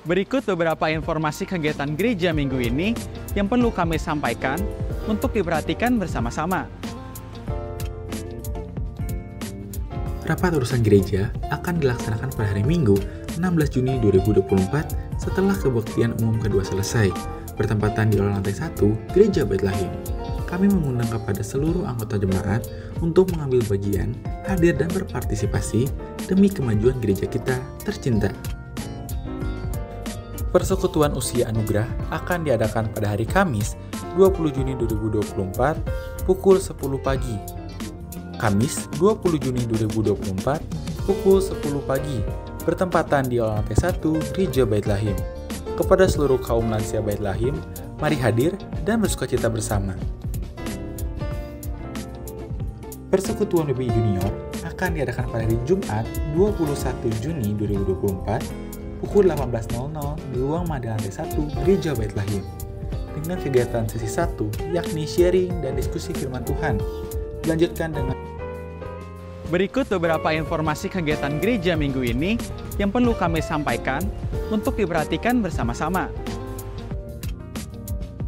Berikut beberapa informasi kegiatan gereja minggu ini yang perlu kami sampaikan untuk diperhatikan bersama-sama. Rapat urusan gereja akan dilaksanakan pada hari Minggu, 16 Juni 2024 setelah kebaktian umum kedua selesai, bertempatan di lantai 1 Gereja Bethlehem. Kami mengundang kepada seluruh anggota jemaat untuk mengambil bagian, hadir dan berpartisipasi demi kemajuan gereja kita tercinta. Persekutuan Usia Anugerah akan diadakan pada hari Kamis, 20 Juni 2024, pukul 10 pagi. Kamis, 20 Juni 2024, pukul 10 pagi, bertempatan di lantai 1 Gereja Bethlehem. Kepada seluruh kaum lansia Bethlehem, mari hadir dan bersukacita bersama. Persekutuan BBI Junior akan diadakan pada hari Jumat, 21 Juni 2024, pukul 18.00 di ruang Mada lantai 1 Gereja Bethlehem dengan kegiatan sesi 1 yakni sharing dan diskusi firman Tuhan. Dilanjutkan dengan Berikut beberapa informasi kegiatan gereja minggu ini yang perlu kami sampaikan untuk diperhatikan bersama-sama.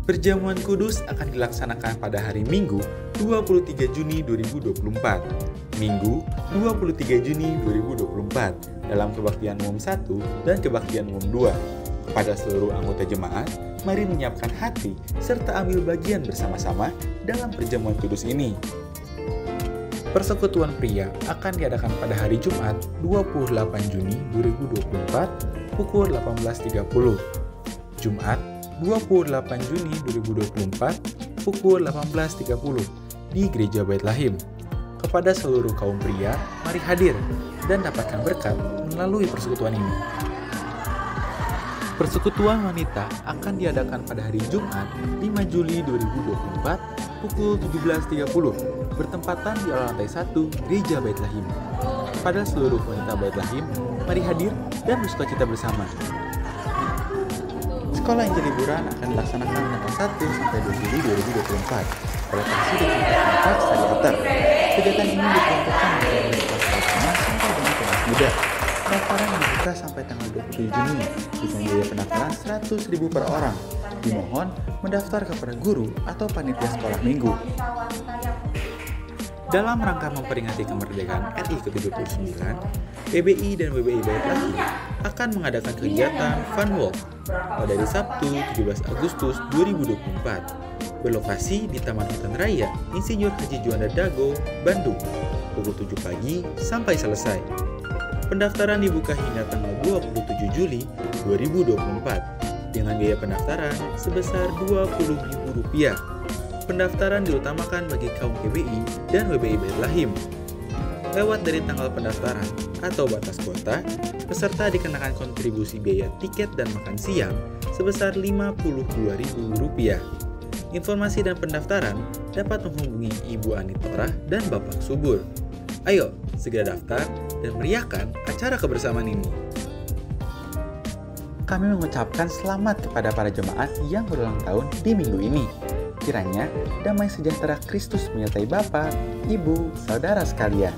Perjamuan Kudus akan dilaksanakan pada hari Minggu, 23 Juni 2024. Minggu, 23 Juni 2024 dalam kebaktian umum 1 dan kebaktian umum 2. Kepada seluruh anggota jemaat, mari menyiapkan hati serta ambil bagian bersama-sama dalam perjamuan kudus ini. Persekutuan pria akan diadakan pada hari Jumat, 28 Juni 2024 pukul 18.30. Jumat, 28 Juni 2024 pukul 18.30 di Gereja Bethlehem. Kepada seluruh kaum pria, mari hadir dan dapatkan berkat melalui persekutuan ini. Persekutuan wanita akan diadakan pada hari Jumat, 5 Juli 2024 pukul 17.30, bertempatan di lantai 1 Gereja Bethlehem. Kepada seluruh wanita Bethlehem, mari hadir dan bersukacita bersama. Sekolah Injil Liburan akan dilaksanakan tanggal 1 sampai 2 Juli 2024. Lokasi di Kompleks Stadi Atar. Kegiatan ini diperuntukkan untuk kelas kelas sampai dengan kelas muda. Pendaftaran dibuka sampai tanggal 27 Juni dengan biaya pendaftaran Rp100.000 per orang. Dimohon mendaftar kepada guru atau panitia sekolah minggu. Dalam rangka memperingati kemerdekaan RI ke-79, PBI dan WBI Bethlehem akan mengadakan kegiatan Fun Walk pada hari Sabtu 17 Agustus 2024 berlokasi di Taman Hutan Raya Insinyur Haji Juanda Dago, Bandung, pukul 7 pagi sampai selesai. Pendaftaran dibuka hingga tanggal 27 Juli 2024 dengan biaya pendaftaran sebesar Rp20.000. Pendaftaran diutamakan bagi kaum PBI dan WBI Bethlehem. Lewat dari tanggal pendaftaran atau batas kuota, peserta dikenakan kontribusi biaya tiket dan makan siang sebesar Rp52.000. Informasi dan pendaftaran dapat menghubungi Ibu Anitora dan Bapak Subur. Ayo, segera daftar dan meriahkan acara kebersamaan ini. Kami mengucapkan selamat kepada para jemaat yang berulang tahun di minggu ini. Kiranya damai sejahtera Kristus menyertai Bapak, Ibu, Saudara sekalian.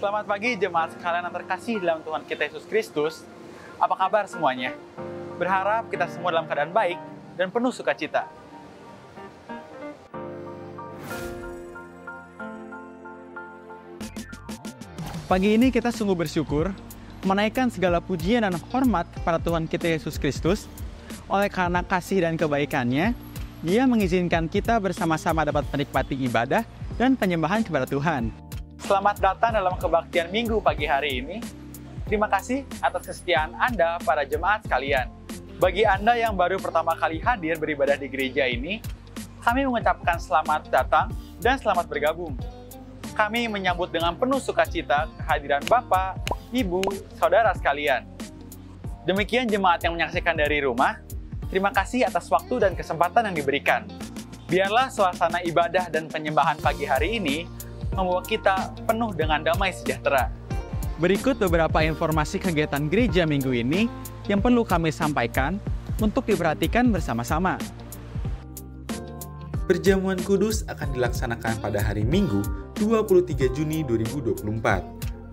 Selamat pagi jemaat sekalian yang terkasih dalam Tuhan kita Yesus Kristus. Apa kabar semuanya? Berharap kita semua dalam keadaan baik dan penuh sukacita. Pagi ini kita sungguh bersyukur menaikkan segala pujian dan hormat kepada Tuhan kita Yesus Kristus. Oleh karena kasih dan kebaikannya, Dia mengizinkan kita bersama-sama dapat menikmati ibadah dan penyembahan kepada Tuhan. Selamat datang dalam kebaktian Minggu pagi hari ini. Terima kasih atas kesetiaan Anda para jemaat sekalian. Bagi Anda yang baru pertama kali hadir beribadah di gereja ini, kami mengucapkan selamat datang dan selamat bergabung. Kami menyambut dengan penuh sukacita kehadiran Bapak, Ibu, Saudara sekalian. Demikian jemaat yang menyaksikan dari rumah, terima kasih atas waktu dan kesempatan yang diberikan. Biarlah suasana ibadah dan penyembahan pagi hari ini membawa kita penuh dengan damai sejahtera. Berikut beberapa informasi kegiatan gereja minggu ini yang perlu kami sampaikan untuk diperhatikan bersama-sama. Perjamuan kudus akan dilaksanakan pada hari Minggu 23 Juni 2024.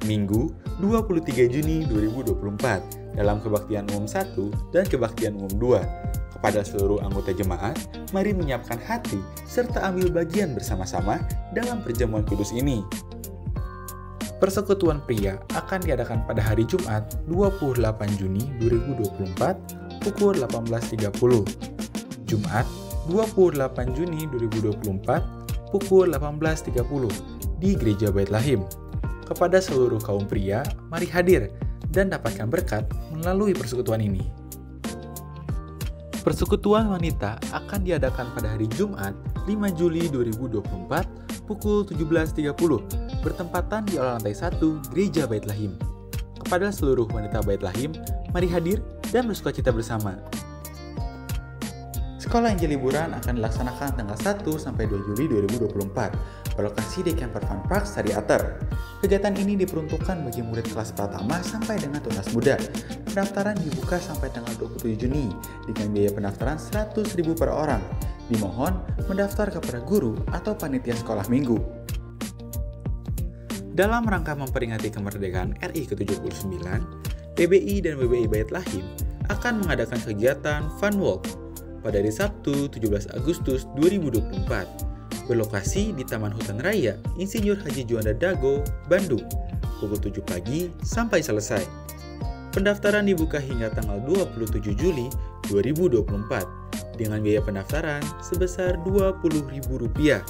Minggu 23 Juni 2024 dalam kebaktian umum 1 dan kebaktian umum 2. Kepada seluruh anggota jemaat, mari menyiapkan hati serta ambil bagian bersama-sama dalam perjamuan kudus ini. Persekutuan pria akan diadakan pada hari Jumat 28 Juni 2024 pukul 18.30. Jumat 28 Juni 2024 pukul 18.30 di Gereja Bait Lahim. Kepada seluruh kaum pria, mari hadir dan dapatkan berkat melalui persekutuan ini. Persekutuan wanita akan diadakan pada hari Jumat 5 Juli 2024 pukul 17.30 bertempatan di aula lantai 1 Gereja Bait Lahim. Kepada seluruh wanita Bait Lahim, mari hadir dan bersukacita bersama. Sekolah Injil Liburan akan dilaksanakan tanggal 1 sampai 2 Juli 2024 berlokasi di Camper Fun Park Sariater. Kegiatan ini diperuntukkan bagi murid kelas pertama sampai dengan tunas muda. Pendaftaran dibuka sampai tanggal 27 Juni dengan biaya pendaftaran Rp100.000 per orang. Dimohon mendaftar kepada guru atau panitia sekolah minggu. Dalam rangka memperingati kemerdekaan RI ke-79, PBI dan WBI Bait Lahim akan mengadakan kegiatan Fun Walk pada hari Sabtu 17 Agustus 2024 berlokasi di Taman Hutan Raya Insinyur Haji Juanda Dago, Bandung, pukul 7 pagi sampai selesai. Pendaftaran dibuka hingga tanggal 27 Juli 2024 dengan biaya pendaftaran sebesar Rp20.000.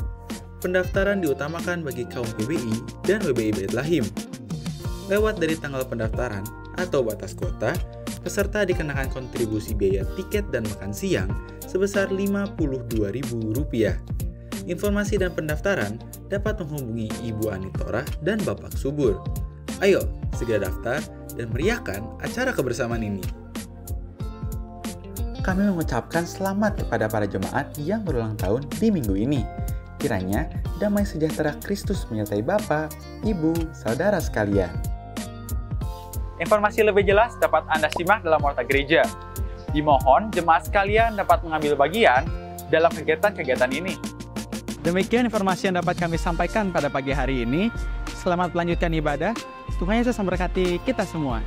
Pendaftaran diutamakan bagi kaum PBI dan WBI Bait Lahim. Lewat dari tanggal pendaftaran atau batas kuota, peserta dikenakan kontribusi biaya tiket dan makan siang sebesar Rp52.000. Informasi dan pendaftaran dapat menghubungi Ibu Anitora dan Bapak Subur. Ayo, segera daftar dan meriahkan acara kebersamaan ini. Kami mengucapkan selamat kepada para jemaat yang berulang tahun di minggu ini. Kiranya damai sejahtera Kristus menyertai Bapak, Ibu, Saudara sekalian. Informasi lebih jelas dapat Anda simak dalam Warta Gereja. Dimohon jemaat sekalian dapat mengambil bagian dalam kegiatan-kegiatan ini. Demikian informasi yang dapat kami sampaikan pada pagi hari ini. Selamat melanjutkan ibadah. Tuhan Yesus memberkati kita semua.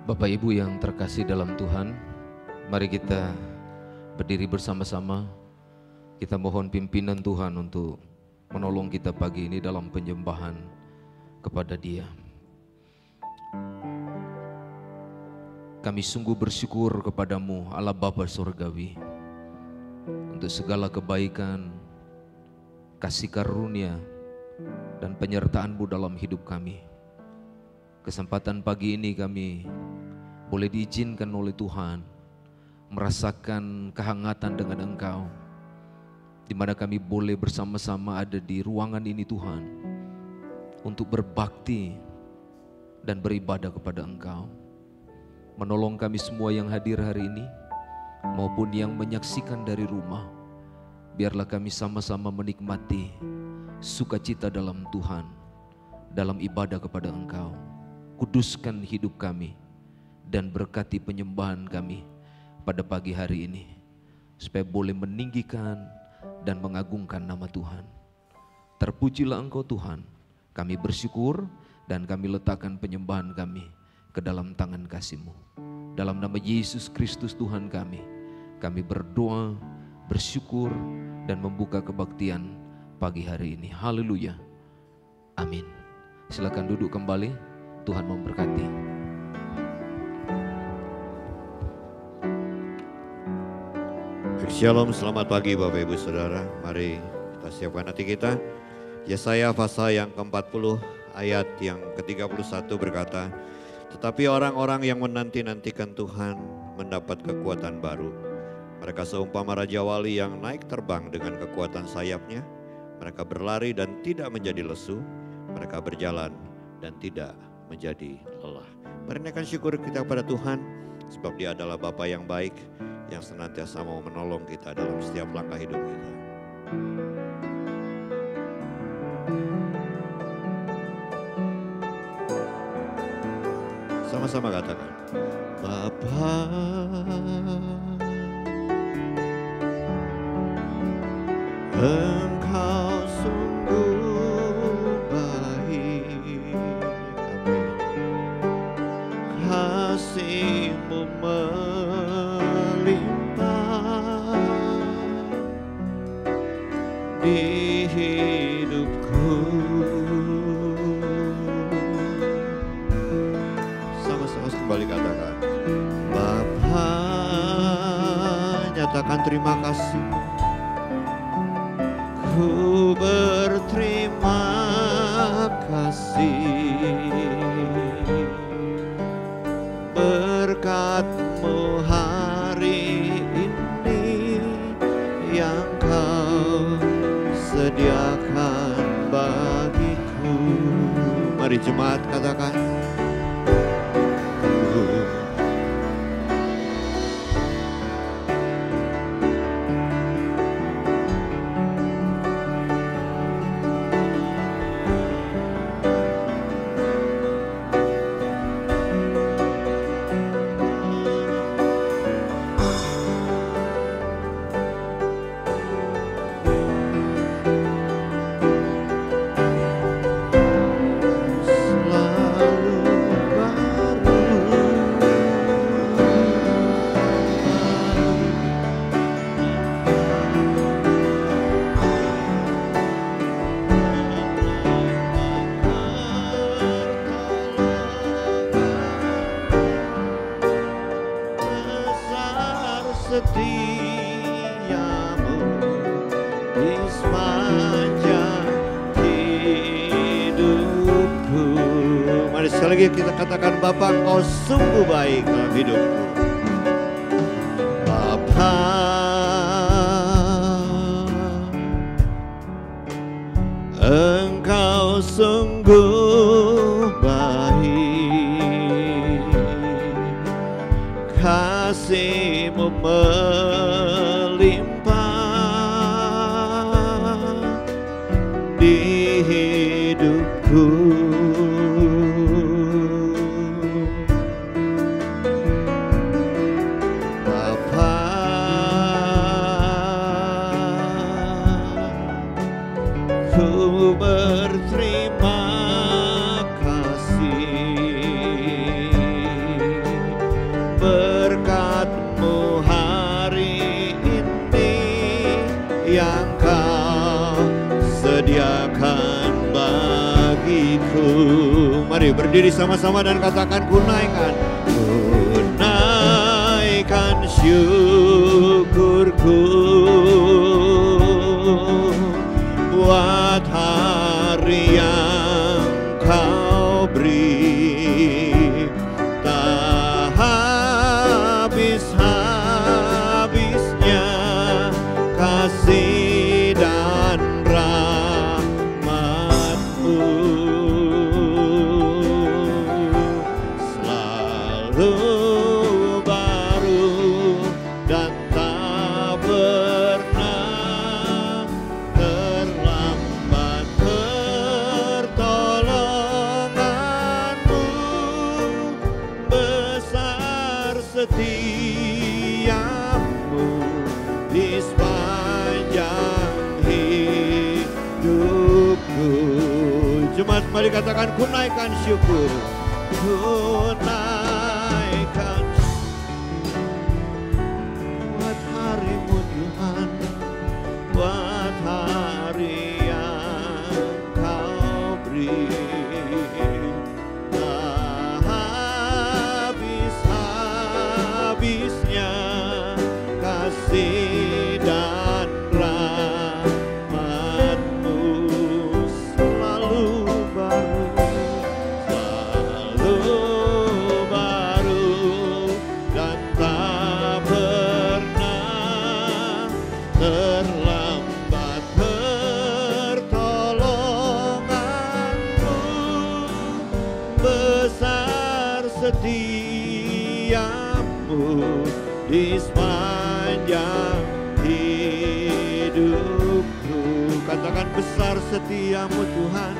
Bapak Ibu yang terkasih dalam Tuhan, mari kita berdiri bersama-sama. Kita mohon pimpinan Tuhan untuk menolong kita pagi ini dalam penyembahan kepada Dia. Kami sungguh bersyukur kepadamu Allah Bapa Surgawi untuk segala kebaikan, kasih karunia dan penyertaan-Mu dalam hidup kami. Kesempatan pagi ini kami boleh diizinkan oleh Tuhan merasakan kehangatan dengan Engkau, di mana kami boleh bersama-sama ada di ruangan ini Tuhan untuk berbakti dan beribadah kepada Engkau. Menolong kami semua yang hadir hari ini maupun yang menyaksikan dari rumah. Biarlah kami sama-sama menikmati sukacita dalam Tuhan, dalam ibadah kepada Engkau. Kuduskan hidup kami dan berkati penyembahan kami pada pagi hari ini, supaya boleh meninggikan dan mengagungkan nama Tuhan. Terpujilah Engkau Tuhan, kami bersyukur dan kami letakkan penyembahan kami ke dalam tangan kasih-Mu. Dalam nama Yesus Kristus Tuhan kami berdoa, bersyukur dan membuka kebaktian pagi hari ini. Haleluya, amin. Silakan duduk kembali, Tuhan memberkati. Shalom, selamat pagi Bapak Ibu Saudara. Mari kita siapkan hati kita. Yesaya pasal yang ke-40 ayat yang ke-31 berkata, tetapi orang-orang yang menanti-nantikan Tuhan mendapat kekuatan baru. Mereka seumpama Raja Wali yang naik terbang dengan kekuatan sayapnya. Mereka berlari dan tidak menjadi lesu. Mereka berjalan dan tidak menjadi lelah. Mari naikkan syukur kita kepada Tuhan, sebab Dia adalah Bapa yang baik, yang senantiasa mau menolong kita dalam setiap langkah hidup kita. Sama-sama katakan, Bapa, Engkau sungguh baik, kasih-Mu melimpah di hidupku. Sama-sama kembali katakan, Bapa, nyatakan terima kasih. Ku berterima kasih, berkat-Mu hari ini yang Kau sediakan bagiku. Mari jemaat katakan, setiamu di sepanjang hidupku. Mari sekali lagi kita katakan, Bapa, Engkau sungguh baik dalam hidupku. Bapa, Engkau sungguh baik, kasih-Mu melimpah di hidupku. Bapa, ku berterima kasih, berkat-Mu hari ini yang Kau sediakan bagiku. Mari berdiri sama-sama dan katakan, kunaikan syukurku buat hari yang Kau beri, tak habis-habisnya kasih dan rahmat-Mu, selalu baru dan tak pernah terlambat pertolongan-Mu, besar setiamu di sepanjang hidupku. Jemaat, mari katakan, kunaikan syukur, kunaikan buat hari-Mu Tuhan, buat hari yang Kau beri, tak habis-habisnya kasih dan rahmat-Mu, selalu baru dan tak pernah terlambat pertolongan-Mu, besar setiamu di sepanjang hidupku. Katakan, besar setiamu Tuhan,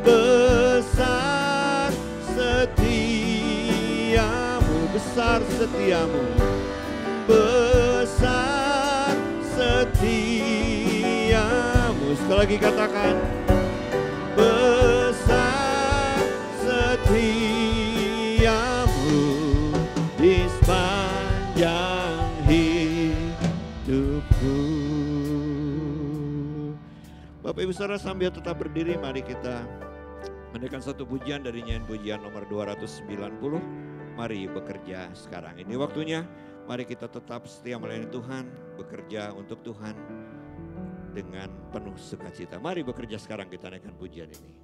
besar setiamu, besar setiamu, besar setiamu. Sekali lagi katakan, besar setiamu di sepanjang hidupku. Bapak Ibu Saudara, sambil tetap berdiri, mari kita menaikkan satu pujian dari nyanyian pujian nomor 290. Mari bekerja sekarang. Ini waktunya, mari kita tetap setia melayani Tuhan, bekerja untuk Tuhan dengan penuh sukacita. Mari bekerja sekarang, kita naikkan pujian ini.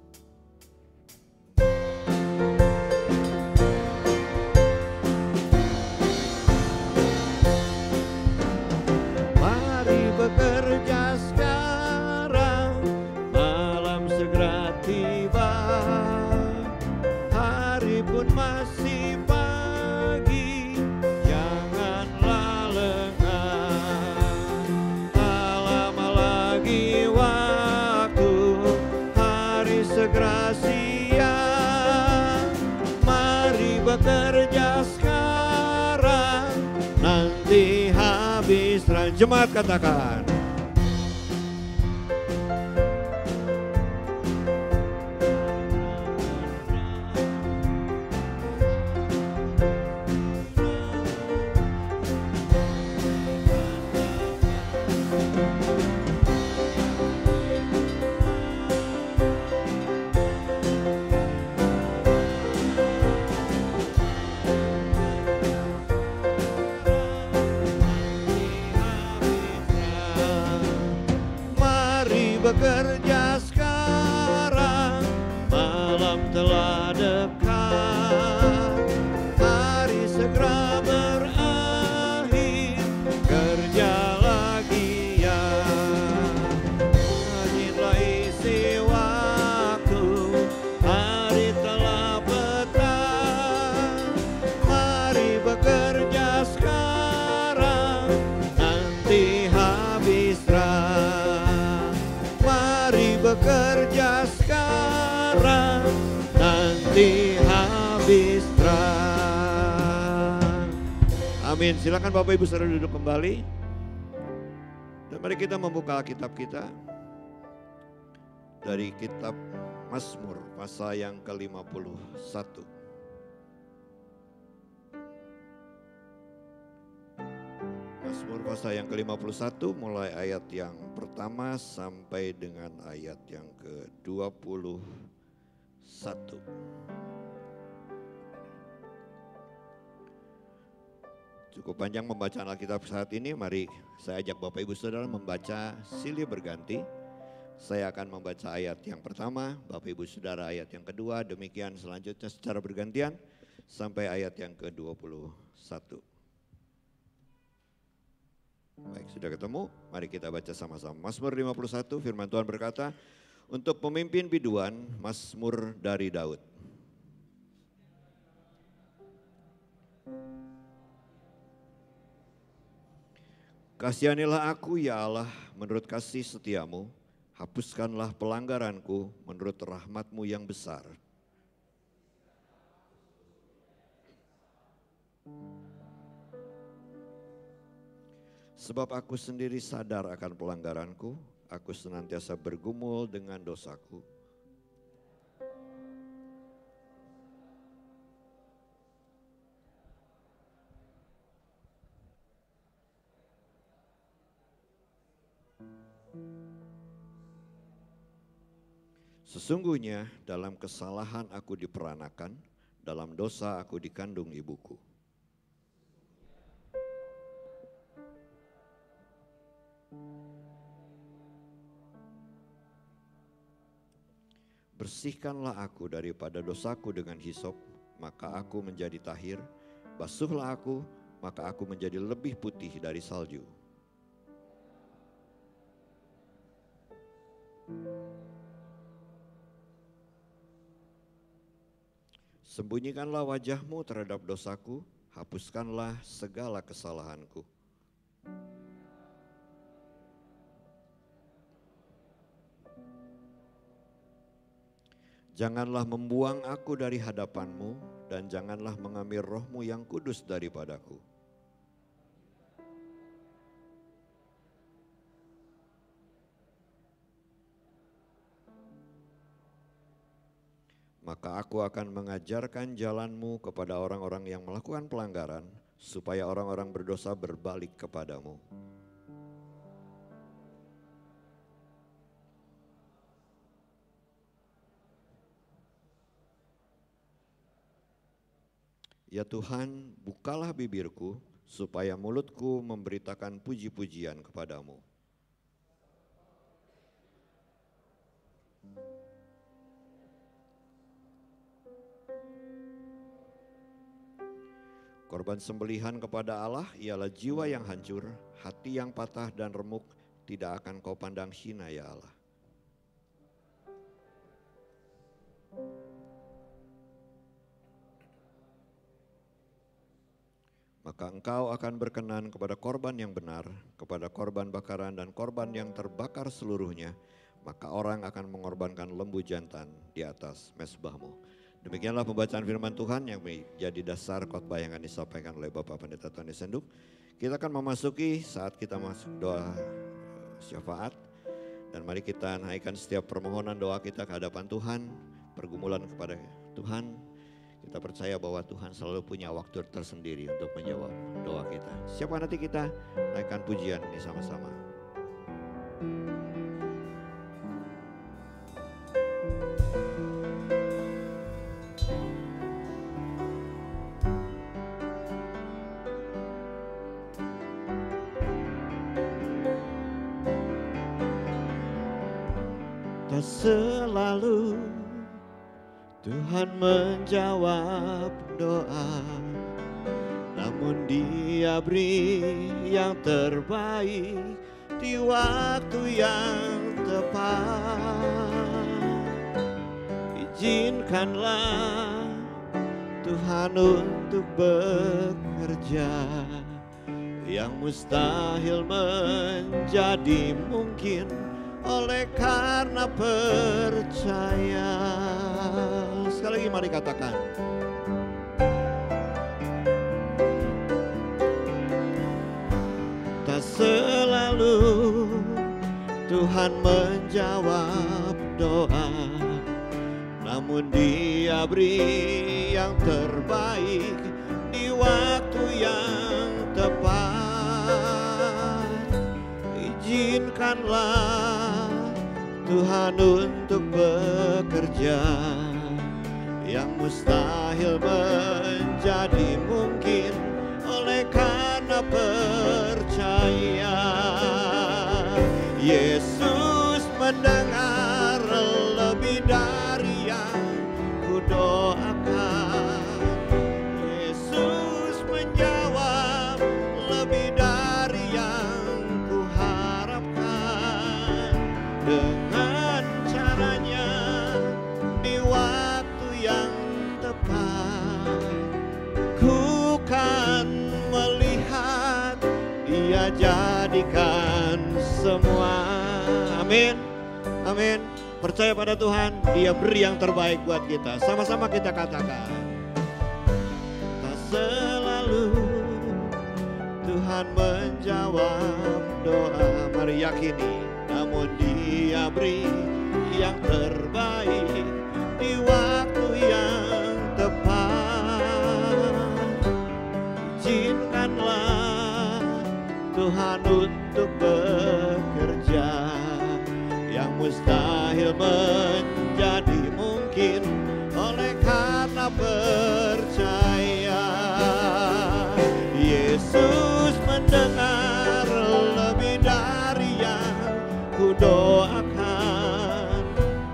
Mari bekerja sekarang, malam segera tiba, hari pun masih pagi, janganlah lengah, tak lama lagi waktu, hari segera siang. Mari bekerja sekarang, nanti habis terang. Jemaat katakan, bekerja sekarang, malam telah dekat, hari segera berakhir, kerja lagi ya. Rajinlah isi waktu, hari telah petang. Mari bekerja sekarang, nanti habis terang. Bekerja sekarang, nanti habis terang. Amin. Silakan Bapak Ibu Saudara duduk kembali. Dan mari kita membuka Alkitab kita dari kitab Mazmur pasal yang ke-51. Mazmur pasal yang ke-51 mulai ayat yang pertama sampai dengan ayat yang ke-21. Cukup panjang pembacaan Alkitab saat ini, mari saya ajak Bapak Ibu Saudara membaca silih berganti. Saya akan membaca ayat yang pertama, Bapak Ibu Saudara ayat yang kedua, demikian selanjutnya secara bergantian sampai ayat yang ke-21. Baik, sudah ketemu? Mari kita baca sama-sama. Mazmur 51, firman Tuhan berkata, untuk pemimpin biduan, Mazmur dari Daud. Kasihanilah aku ya Allah menurut kasih setiamu, hapuskanlah pelanggaranku menurut rahmat-Mu yang besar. Sebab aku sendiri sadar akan pelanggaranku, aku senantiasa bergumul dengan dosaku. Sesungguhnya dalam kesalahan aku diperanakan, dalam dosa aku dikandung ibuku. Bersihkanlah aku daripada dosaku dengan hisop, maka aku menjadi tahir. Basuhlah aku, maka aku menjadi lebih putih dari salju. Sembunyikanlah wajah-Mu terhadap dosaku, hapuskanlah segala kesalahanku. Janganlah membuang aku dari hadapan-Mu, dan janganlah mengambil roh-Mu yang kudus daripadaku. Maka aku akan mengajarkan jalan-Mu kepada orang-orang yang melakukan pelanggaran, supaya orang-orang berdosa berbalik kepadamu. Ya Tuhan, bukalah bibirku, supaya mulutku memberitakan puji-pujian kepadamu. Korban sembelihan kepada Allah ialah jiwa yang hancur, hati yang patah dan remuk, tidak akan Kau pandang hina ya Allah. Maka Engkau akan berkenan kepada korban yang benar, kepada korban bakaran dan korban yang terbakar seluruhnya, maka orang akan mengorbankan lembu jantan di atas mezbah-Mu. Demikianlah pembacaan firman Tuhan yang menjadi dasar khotbah yang akan disampaikan oleh Bapak Pendeta Tony Senduk. Kita akan memasuki saat kita masuk doa syafaat, dan mari kita naikkan setiap permohonan doa kita ke hadapan Tuhan, pergumulan kepada Tuhan. Kita percaya bahwa Tuhan selalu punya waktu tersendiri untuk menjawab doa kita. Siapa nanti kita naikkan pujian ini sama-sama. Tak selalu Tuhan menjawab doa, namun Dia beri yang terbaik di waktu yang tepat. Izinkanlah Tuhan untuk bekerja, yang mustahil menjadi mungkin oleh karena percaya. Sekali lagi mari katakan. Tak selalu Tuhan menjawab doa, namun Dia beri yang terbaik di waktu yang tepat. Izinkanlah Tuhan untuk bekerja, yang mustahil menjadi mungkin oleh karena percaya. Yesus mendengar lebih dari yang kudoakan. Yesus menjawab lebih dari yang kuharapkan. Dengan caranya di waktu yang tepat, ku kan melihat Dia jadikan semua. Amin, amin. Percaya pada Tuhan, Dia beri yang terbaik buat kita. Sama-sama kita katakan, tak selalu Tuhan menjawab doa. Mari yakini, namun Dia beri yang terbaik di waktu yang tepat. Izinkanlah Tuhan untuk bekerja, yang mustahil menjadi mungkin oleh karena percaya. Yesus mendengar lebih dari yang kudoakan.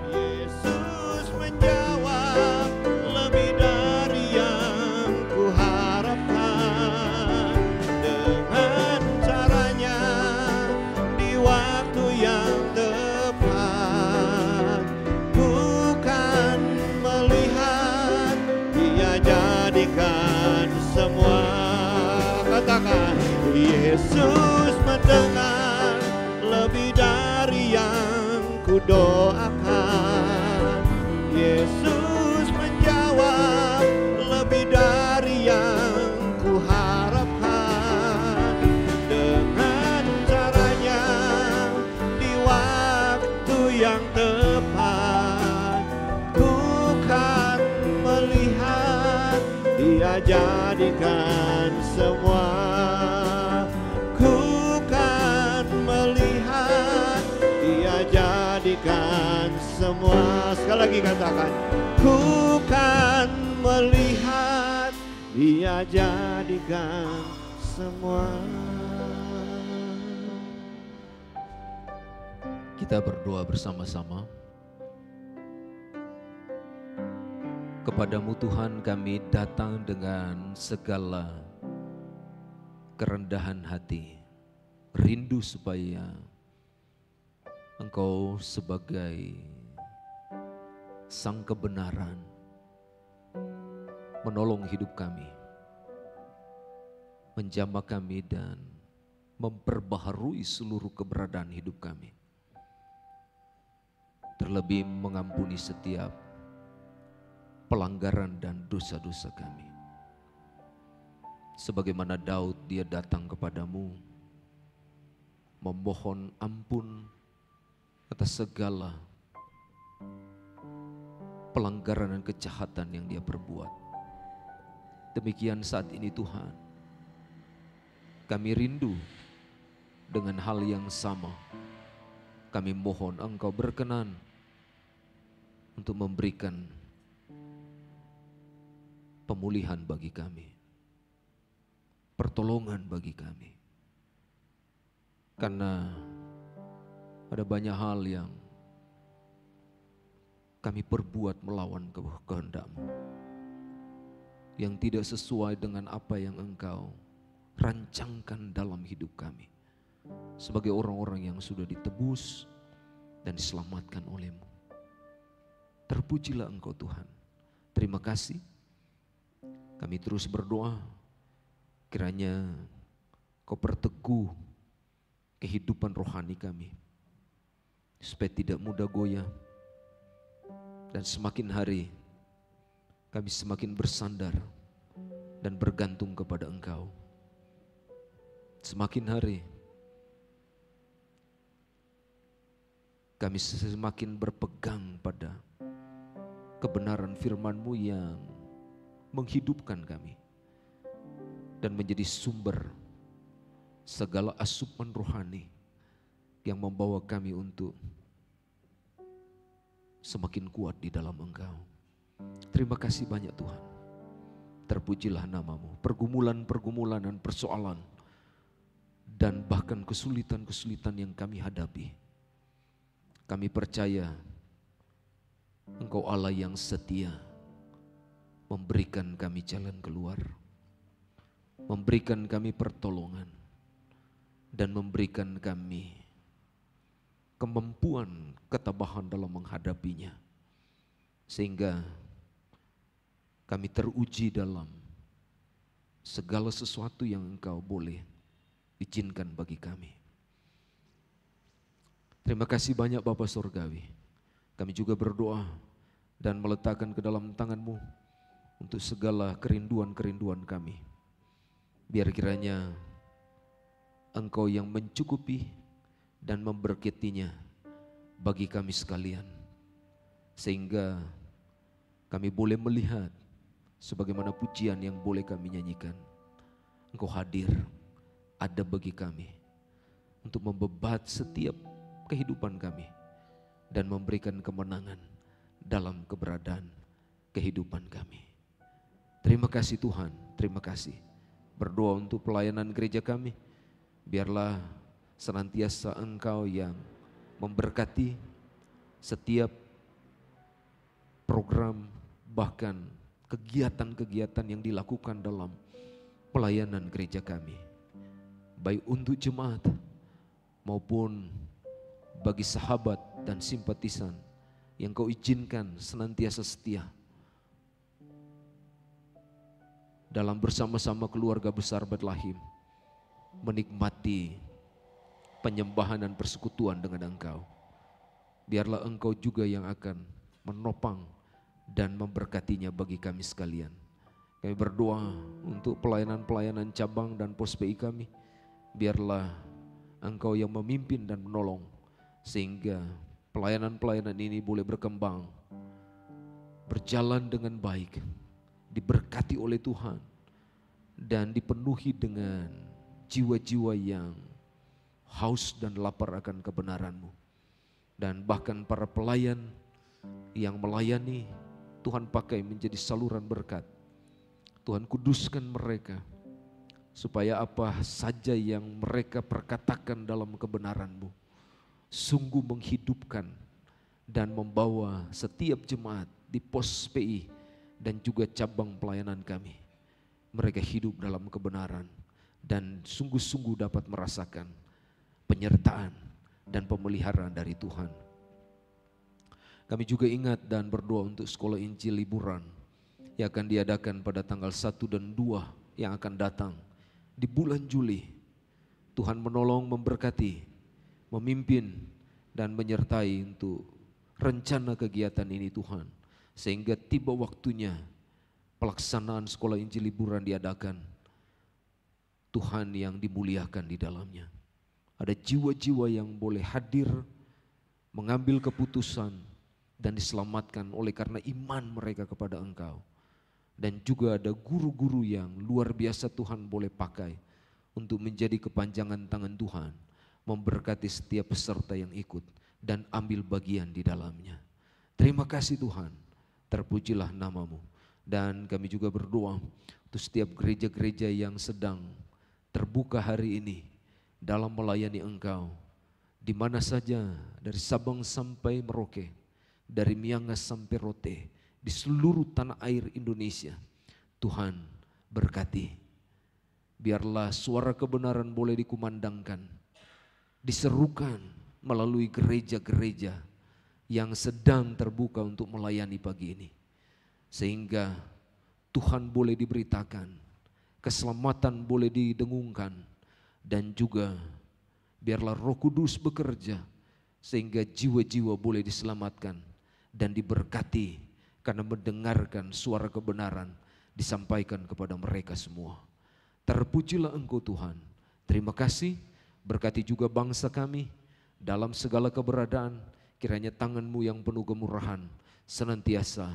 Yesus menjawab lebih dari yang kuharapkan. Dengan caranya di waktu yang tepat, ku kan melihat Dia jadikan semua. Katakan, Yesus mendengar lebih dari yang kudoakan. Yesus menjawab lebih dari yang kuharapkan. Dengan caranya di waktu yang tepat, ku kan melihat Dia jadikan semua. Ku kan melihat Dia jadikan semua. Sekali lagi katakan, ku kan melihat Dia jadikan semua. Kita berdoa bersama-sama. Kepadamu Tuhan kami datang dengan segala kerendahan hati, rindu supaya Engkau sebagai Sang kebenaran menolong hidup kami, menjamah kami dan memperbaharui seluruh keberadaan hidup kami. Terlebih mengampuni setiap pelanggaran dan dosa-dosa kami. Sebagaimana Daud, dia datang kepadamu memohon ampun atas segala pelanggaran dan kejahatan yang dia perbuat. Demikian saat ini Tuhan, kami rindu dengan hal yang sama. Kami mohon Engkau berkenan untuk memberikan pemulihan bagi kami, pertolongan bagi kami. Karena ada banyak hal yang kami perbuat melawan kehendak-Mu, yang tidak sesuai dengan apa yang Engkau rancangkan dalam hidup kami. Sebagai orang-orang yang sudah ditebus dan diselamatkan oleh-Mu. Terpujilah Engkau Tuhan. Terima kasih. Kami terus berdoa, kiranya Kau perteguh kehidupan rohani kami, supaya tidak mudah goyah, dan semakin hari kami semakin bersandar dan bergantung kepada Engkau. Semakin hari kami semakin berpegang pada kebenaran firman-Mu yang menghidupkan kami dan menjadi sumber segala asupan rohani yang membawa kami untuk semakin kuat di dalam Engkau. Terima kasih banyak Tuhan. Terpujilah nama-Mu. Pergumulan-pergumulan dan persoalan dan bahkan kesulitan-kesulitan yang kami hadapi, kami percaya Engkau Allah yang setia, memberikan kami jalan keluar, memberikan kami pertolongan, dan memberikan kami kemampuan ketabahan dalam menghadapinya, sehingga kami teruji dalam segala sesuatu yang Engkau boleh izinkan bagi kami. Terima kasih banyak Bapa Surgawi. Kami juga berdoa dan meletakkan ke dalam tangan-Mu untuk segala kerinduan-kerinduan kami. Biar kiranya Engkau yang mencukupi dan memberkatinya bagi kami sekalian, sehingga kami boleh melihat sebagaimana pujian yang boleh kami nyanyikan. Engkau hadir, ada bagi kami untuk membebat setiap kehidupan kami dan memberikan kemenangan dalam keberadaan kehidupan kami. Terima kasih Tuhan, terima kasih. Berdoa untuk pelayanan gereja kami, biarlah senantiasa Engkau yang memberkati setiap program, bahkan kegiatan-kegiatan yang dilakukan dalam pelayanan gereja kami, baik untuk jemaat maupun bagi sahabat dan simpatisan yang Kau izinkan senantiasa setia dalam bersama-sama keluarga besar Betlehem menikmati penyembahan dan persekutuan dengan Engkau. Biarlah Engkau juga yang akan menopang dan memberkatinya bagi kami sekalian. Kami berdoa untuk pelayanan-pelayanan cabang dan pos PI kami. Biarlah Engkau yang memimpin dan menolong, sehingga pelayanan-pelayanan ini boleh berkembang, berjalan dengan baik, diberkati oleh Tuhan, dan dipenuhi dengan jiwa-jiwa yang haus dan lapar akan kebenaran-Mu. Dan bahkan para pelayan yang melayani, Tuhan pakai menjadi saluran berkat. Tuhan kuduskan mereka, supaya apa saja yang mereka perkatakan dalam kebenaran-Mu sungguh menghidupkan dan membawa setiap jemaat di pos PI dan juga cabang pelayanan kami. Mereka hidup dalam kebenaran dan sungguh-sungguh dapat merasakan penyertaan dan pemeliharaan dari Tuhan. Kami juga ingat dan berdoa untuk sekolah Injil liburan yang akan diadakan pada tanggal 1 dan 2 yang akan datang di bulan Juli. Tuhan menolong, memberkati, memimpin dan menyertai untuk rencana kegiatan ini Tuhan, sehingga tiba waktunya pelaksanaan sekolah Injil liburan diadakan. Tuhan yang dimuliakan di dalamnya. Ada jiwa-jiwa yang boleh hadir, mengambil keputusan dan diselamatkan oleh karena iman mereka kepada Engkau. Dan juga ada guru-guru yang luar biasa Tuhan boleh pakai untuk menjadi kepanjangan tangan Tuhan, memberkati setiap peserta yang ikut dan ambil bagian di dalamnya. Terima kasih Tuhan, terpujilah nama-Mu. Dan kami juga berdoa untuk setiap gereja-gereja yang sedang terbuka hari ini dalam melayani Engkau, di mana saja, dari Sabang sampai Merauke, dari Miangas sampai Rote, di seluruh tanah air Indonesia. Tuhan berkati, biarlah suara kebenaran boleh dikumandangkan, diserukan melalui gereja-gereja yang sedang terbuka untuk melayani pagi ini, sehingga Tuhan boleh diberitakan, keselamatan boleh didengungkan, dan juga biarlah Roh Kudus bekerja sehingga jiwa-jiwa boleh diselamatkan dan diberkati karena mendengarkan suara kebenaran disampaikan kepada mereka semua. Terpujilah Engkau Tuhan. Terima kasih, berkati juga bangsa kami dalam segala keberadaan. Kiranya tangan-Mu yang penuh kemurahan senantiasa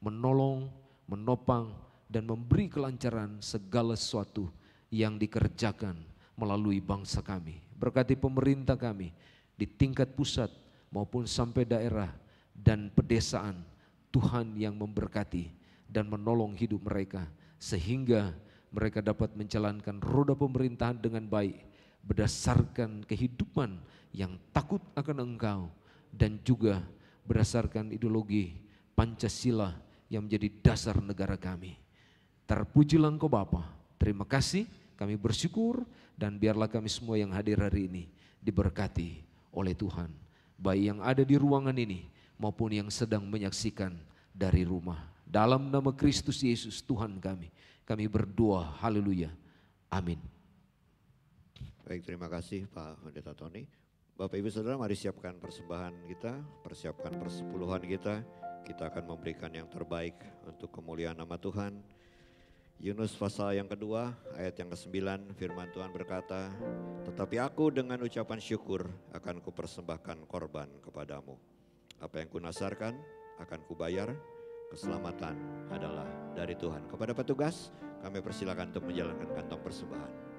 menolong, menopang, dan memberi kelancaran segala sesuatu yang dikerjakan melalui bangsa kami. Berkati pemerintah kami di tingkat pusat maupun sampai daerah dan pedesaan. Tuhan yang memberkati dan menolong hidup mereka sehingga mereka dapat menjalankan roda pemerintahan dengan baik berdasarkan kehidupan yang takut akan Engkau dan juga berdasarkan ideologi Pancasila yang menjadi dasar negara kami. Terpujilah Engkau Bapa. Terima kasih, kami bersyukur, dan biarlah kami semua yang hadir hari ini diberkati oleh Tuhan, baik yang ada di ruangan ini maupun yang sedang menyaksikan dari rumah. Dalam nama Kristus Yesus Tuhan kami berdoa, haleluya, amin. Baik, terima kasih Pak Pendeta Tony. Bapak Ibu Saudara, mari siapkan persembahan kita, persiapkan persepuluhan kita. Kita akan memberikan yang terbaik untuk kemuliaan nama Tuhan. Yunus pasal yang kedua, ayat yang ke-9, firman Tuhan berkata, "Tetapi aku dengan ucapan syukur akan kupersembahkan korban kepadamu. Apa yang kunasarkan akan kubayar, keselamatan adalah dari Tuhan." Kepada petugas, kami persilakan untuk menjalankan kantong persembahan.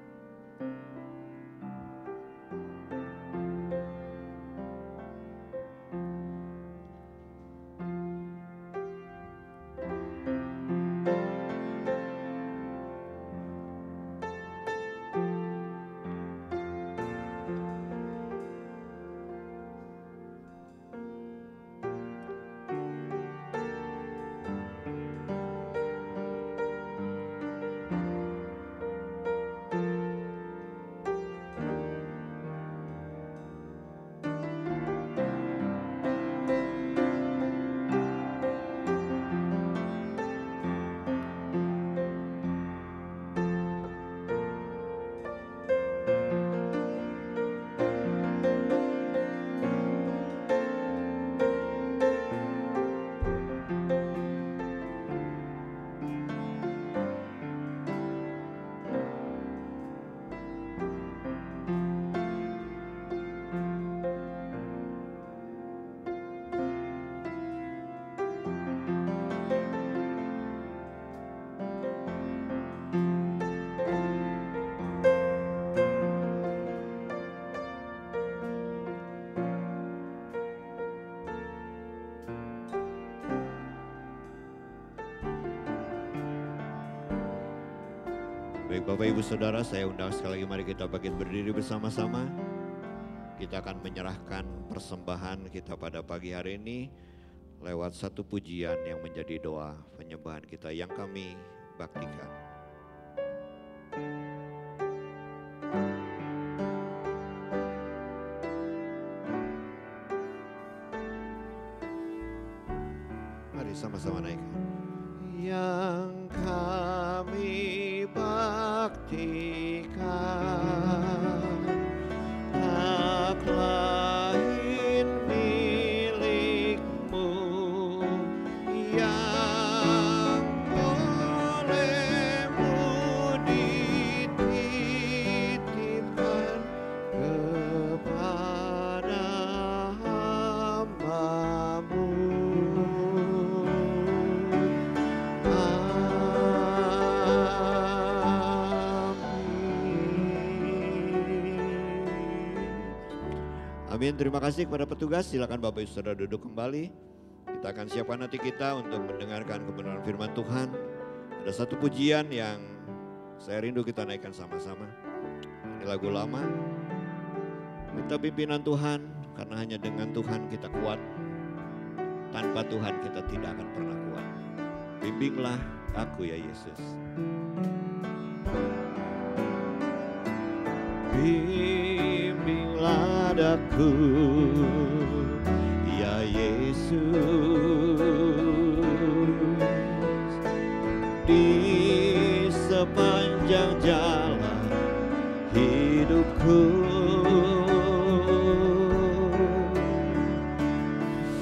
Baik Bapak Ibu Saudara, saya undang sekali lagi, mari kita bangkit berdiri bersama-sama. Kita akan menyerahkan persembahan kita pada pagi hari ini lewat satu pujian yang menjadi doa penyembahan kita yang kami baktikan. Mari sama-sama naikkan. Yang kami baktikan tak lain milik-Mu, yang oleh-Mu dititipkan kepada hamba-Mu. Amin. Terima kasih kepada petugas. Silakan Bapak Ibu Saudara duduk kembali. Kita akan siapkan hati kita untuk mendengarkan kebenaran firman Tuhan. Ada satu pujian yang saya rindu kita naikkan sama-sama. Ini lagu lama. Minta pimpinan Tuhan, karena hanya dengan Tuhan kita kuat. Tanpa Tuhan kita tidak akan pernah kuat. Bimbinglah aku ya Yesus. Bimbinglah aku ya Yesus, di sepanjang jalan hidupku.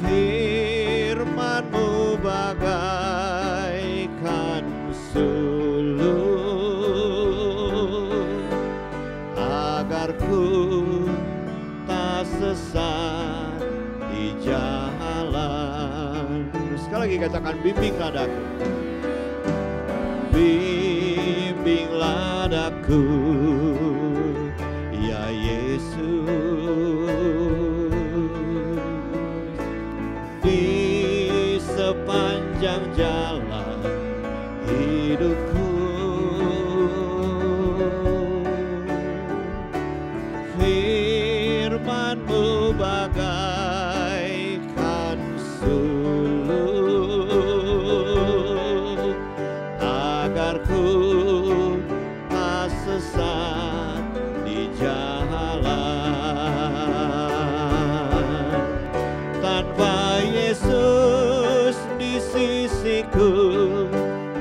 Firman-Mu bagaikan sulur, agar ku tak sesat di jalan. Sekali lagi katakan, bimbinglah daku. Bimbinglah daku ya Yesus, sesat di jalan. Tanpa Yesus di sisiku,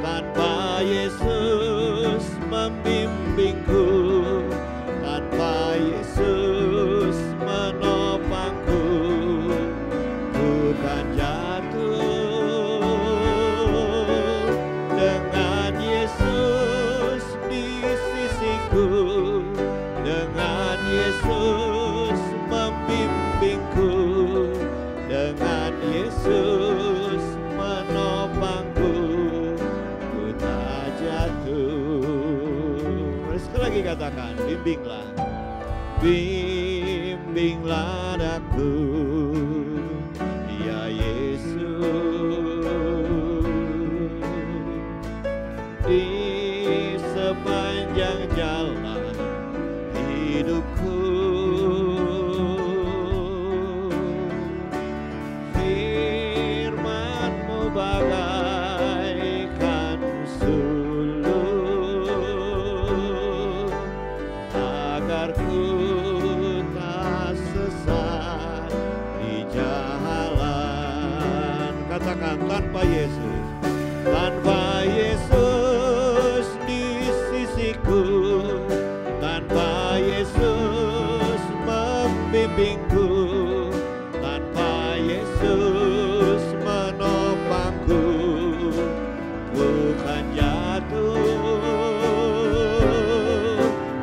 tanpa Yesus membimbingku, tanpa Yesus menopangku, ku kan jatuh. Dengan Yesus di sisiku, dengan Yesus membimbingku, dengan Yesus menopangku, ku tak jatuh. Sekali lagi katakan, bimbinglah, bimbinglah aku, ya Yesus, di sepanjang jalan hidupku. Firman-Mu bagaikan sulur, agar ku tak sesat di jalan. Katakan, tanpa Yesus, tanpa Yesus di sisiku, tanpa Yesus membimbingku, tanpa Yesus menopangku, ku kan jatuh.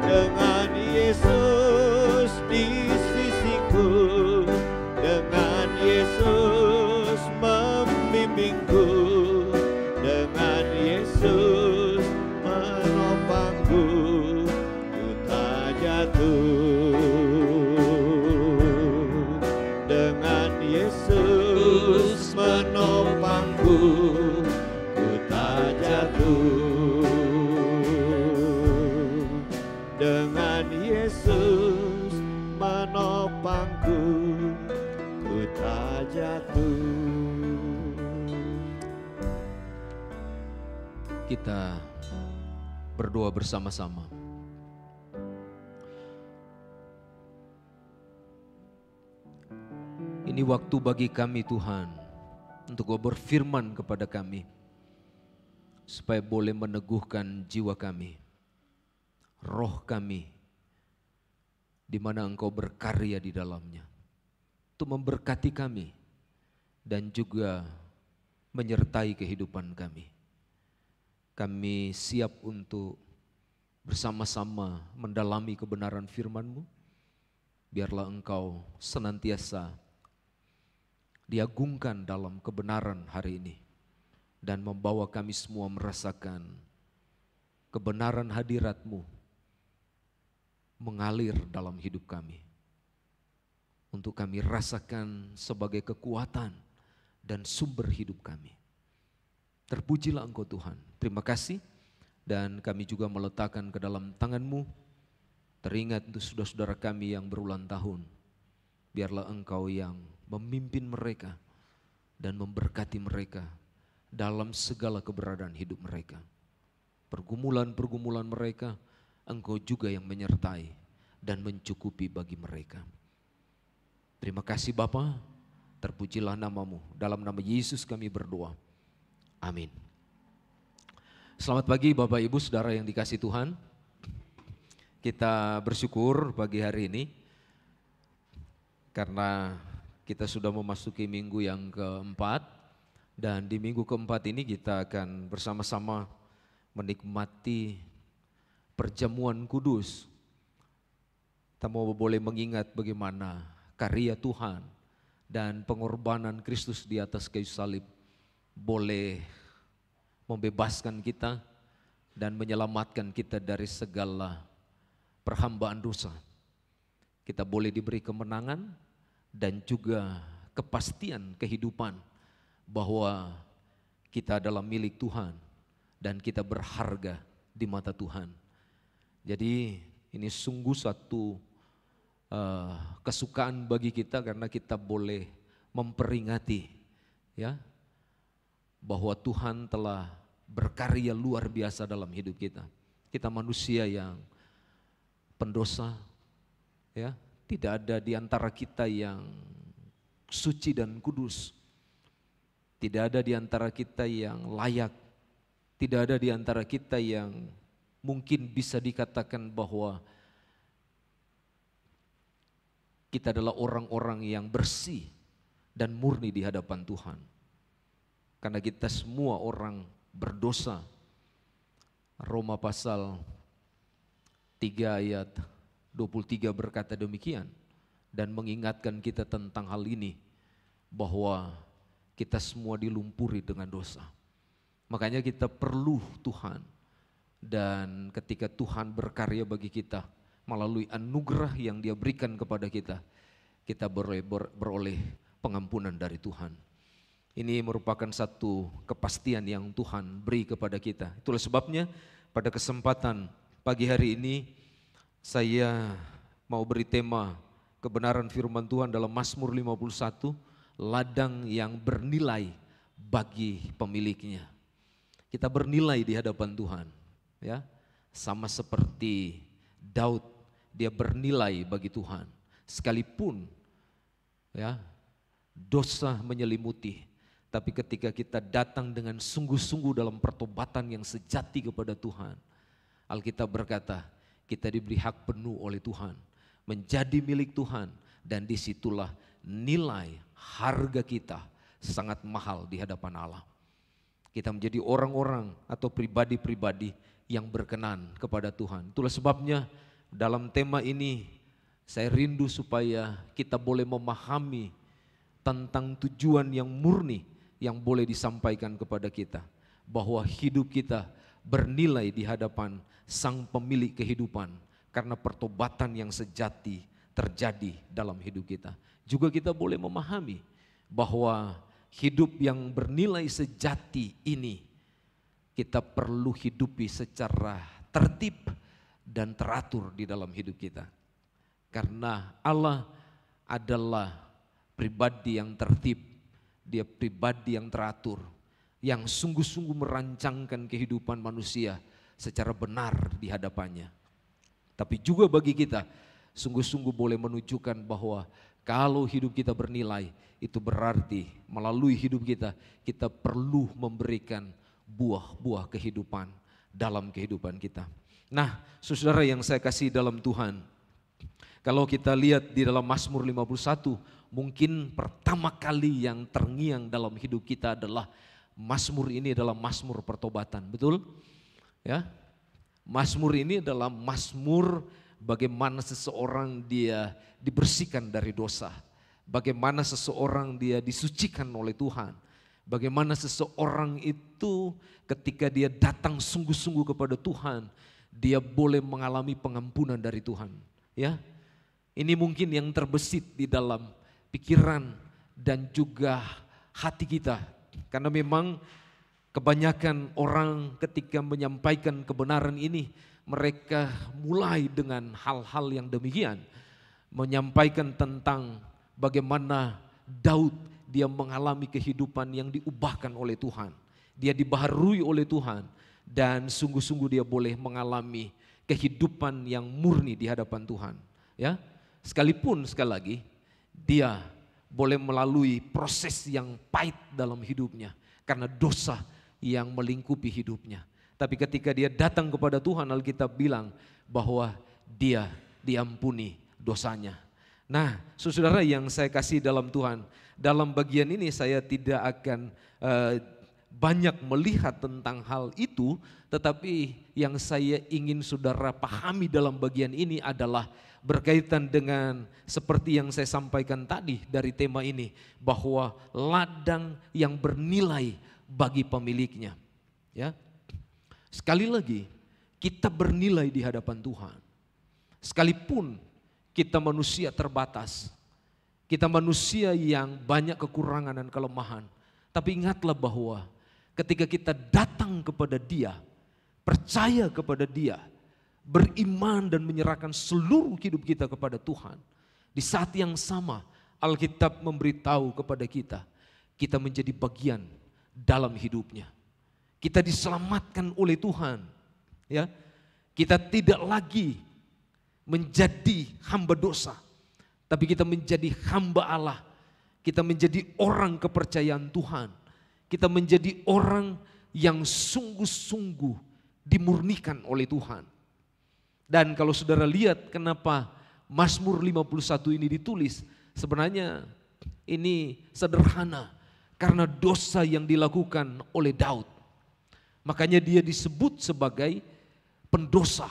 Dengan Yesus di sisiku, dengan Yesus membimbingku, dengan Yesus menopangku, ku tak jatuh. Dengan Yesus menopangku, ku tak jatuh. Dengan Yesus menopangku, ku tak jatuh. Kita berdoa bersama-sama. Ini waktu bagi kami Tuhan untuk Kau berfirman kepada kami, supaya boleh meneguhkan jiwa kami, roh kami, di mana Engkau berkarya di dalamnya, untuk memberkati kami dan juga menyertai kehidupan kami. Kami siap untuk bersama-sama mendalami kebenaran firman-Mu. Biarlah Engkau senantiasa diagungkan dalam kebenaran hari ini, dan membawa kami semua merasakan kebenaran hadirat-Mu mengalir dalam hidup kami, untuk kami rasakan sebagai kekuatan dan sumber hidup kami. Terpujilah Engkau Tuhan. Terima kasih, dan kami juga meletakkan ke dalam tangan-Mu. Teringat untuk saudara-saudara kami yang berulang tahun. Biarlah Engkau yang memimpin mereka dan memberkati mereka dalam segala keberadaan hidup mereka. Pergumulan-pergumulan mereka, Engkau juga yang menyertai dan mencukupi bagi mereka. Terima kasih Bapa, terpujilah nama-Mu. Dalam nama Yesus kami berdoa. Amin. Selamat pagi Bapak Ibu Saudara yang dikasihi Tuhan. Kita bersyukur pagi hari ini karena kita sudah memasuki minggu yang keempat, dan di minggu keempat ini kita akan bersama-sama menikmati perjamuan kudus. Kita mau boleh mengingat bagaimana karya Tuhan dan pengorbanan Kristus di atas kayu salib boleh membebaskan kita dan menyelamatkan kita dari segala perhambaan dosa. Kita boleh diberi kemenangan dan juga kepastian kehidupan bahwa kita adalah milik Tuhan dan kita berharga di mata Tuhan. Jadi ini sungguh satu kesukaan bagi kita, karena kita boleh memperingati ya bahwa Tuhan telah berkarya luar biasa dalam hidup kita. Kita manusia yang pendosa, ya. Tidak ada di antara kita yang suci dan kudus. Tidak ada di antara kita yang layak. Tidak ada di antara kita yang mungkin bisa dikatakan bahwa kita adalah orang-orang yang bersih dan murni di hadapan Tuhan. Karena kita semua orang berdosa. Roma pasal 3 ayat 23 berkata demikian dan mengingatkan kita tentang hal ini, bahwa kita semua dilumpuri dengan dosa. Makanya kita perlu Tuhan, dan ketika Tuhan berkarya bagi kita melalui anugerah yang Dia berikan kepada kita, kita beroleh pengampunan dari Tuhan. Ini merupakan satu kepastian yang Tuhan beri kepada kita. Itulah sebabnya pada kesempatan pagi hari ini saya mau beri tema kebenaran firman Tuhan dalam Mazmur 51, ladang yang bernilai bagi pemiliknya. Kita bernilai di hadapan Tuhan, ya. Sama seperti Daud, dia bernilai bagi Tuhan. Sekalipun ya dosa menyelimuti, tapi ketika kita datang dengan sungguh-sungguh dalam pertobatan yang sejati kepada Tuhan, Alkitab berkata, kita diberi hak penuh oleh Tuhan, menjadi milik Tuhan, dan disitulah nilai harga kita sangat mahal di hadapan Allah. Kita menjadi orang-orang atau pribadi-pribadi yang berkenan kepada Tuhan. Itulah sebabnya dalam tema ini saya rindu supaya kita boleh memahami tentang tujuan yang murni yang boleh disampaikan kepada kita, bahwa hidup kita bernilai di hadapan Sang Pemilik kehidupan karena pertobatan yang sejati terjadi dalam hidup kita. Juga kita boleh memahami bahwa hidup yang bernilai sejati ini kita perlu hidupi secara tertib dan teratur di dalam hidup kita. Karena Allah adalah pribadi yang tertib, Dia pribadi yang teratur, yang sungguh-sungguh merancangkan kehidupan manusia secara benar di hadapannya. Tapi juga bagi kita sungguh-sungguh boleh menunjukkan bahwa kalau hidup kita bernilai, itu berarti melalui hidup kita, kita perlu memberikan buah-buah kehidupan dalam kehidupan kita. Nah, saudara yang saya kasih dalam Tuhan, kalau kita lihat di dalam Mazmur 51, mungkin pertama kali yang terngiang dalam hidup kita adalah Mazmur ini adalah Mazmur pertobatan, betul? Ya, Mazmur ini adalah Mazmur bagaimana seseorang dia dibersihkan dari dosa, bagaimana seseorang dia disucikan oleh Tuhan, bagaimana seseorang itu ketika dia datang sungguh-sungguh kepada Tuhan, dia boleh mengalami pengampunan dari Tuhan. Ya, ini mungkin yang terbesit di dalam pikiran dan juga hati kita, karena memang kebanyakan orang ketika menyampaikan kebenaran ini, mereka mulai dengan hal-hal yang demikian. Menyampaikan tentang bagaimana Daud dia mengalami kehidupan yang diubahkan oleh Tuhan. Dia dibaharui oleh Tuhan dan sungguh-sungguh dia boleh mengalami kehidupan yang murni di hadapan Tuhan. Ya, sekalipun sekali lagi dia boleh melalui proses yang pahit dalam hidupnya karena dosa yang melingkupi hidupnya. Tapi ketika dia datang kepada Tuhan, Alkitab bilang bahwa dia diampuni dosanya. Nah, saudara yang saya kasih dalam Tuhan, dalam bagian ini saya tidak akan banyak melihat tentang hal itu, tetapi yang saya ingin saudara pahami dalam bagian ini adalah berkaitan dengan seperti yang saya sampaikan tadi dari tema ini, bahwa ladang yang bernilai bagi pemiliknya. Ya, sekali lagi kita bernilai di hadapan Tuhan. Sekalipun kita manusia terbatas, kita manusia yang banyak kekurangan dan kelemahan, tapi ingatlah bahwa ketika kita datang kepada Dia, percaya kepada Dia, beriman dan menyerahkan seluruh hidup kita kepada Tuhan, di saat yang sama Alkitab memberitahu kepada kita, kita menjadi bagian dalam hidupnya. Kita diselamatkan oleh Tuhan, ya. Kita tidak lagi menjadi hamba dosa, tapi kita menjadi hamba Allah. Kita menjadi orang kepercayaan Tuhan. Kita menjadi orang yang sungguh-sungguh dimurnikan oleh Tuhan. Dan kalau saudara lihat kenapa Mazmur 51 ini ditulis, sebenarnya ini sederhana karena dosa yang dilakukan oleh Daud. Makanya dia disebut sebagai pendosa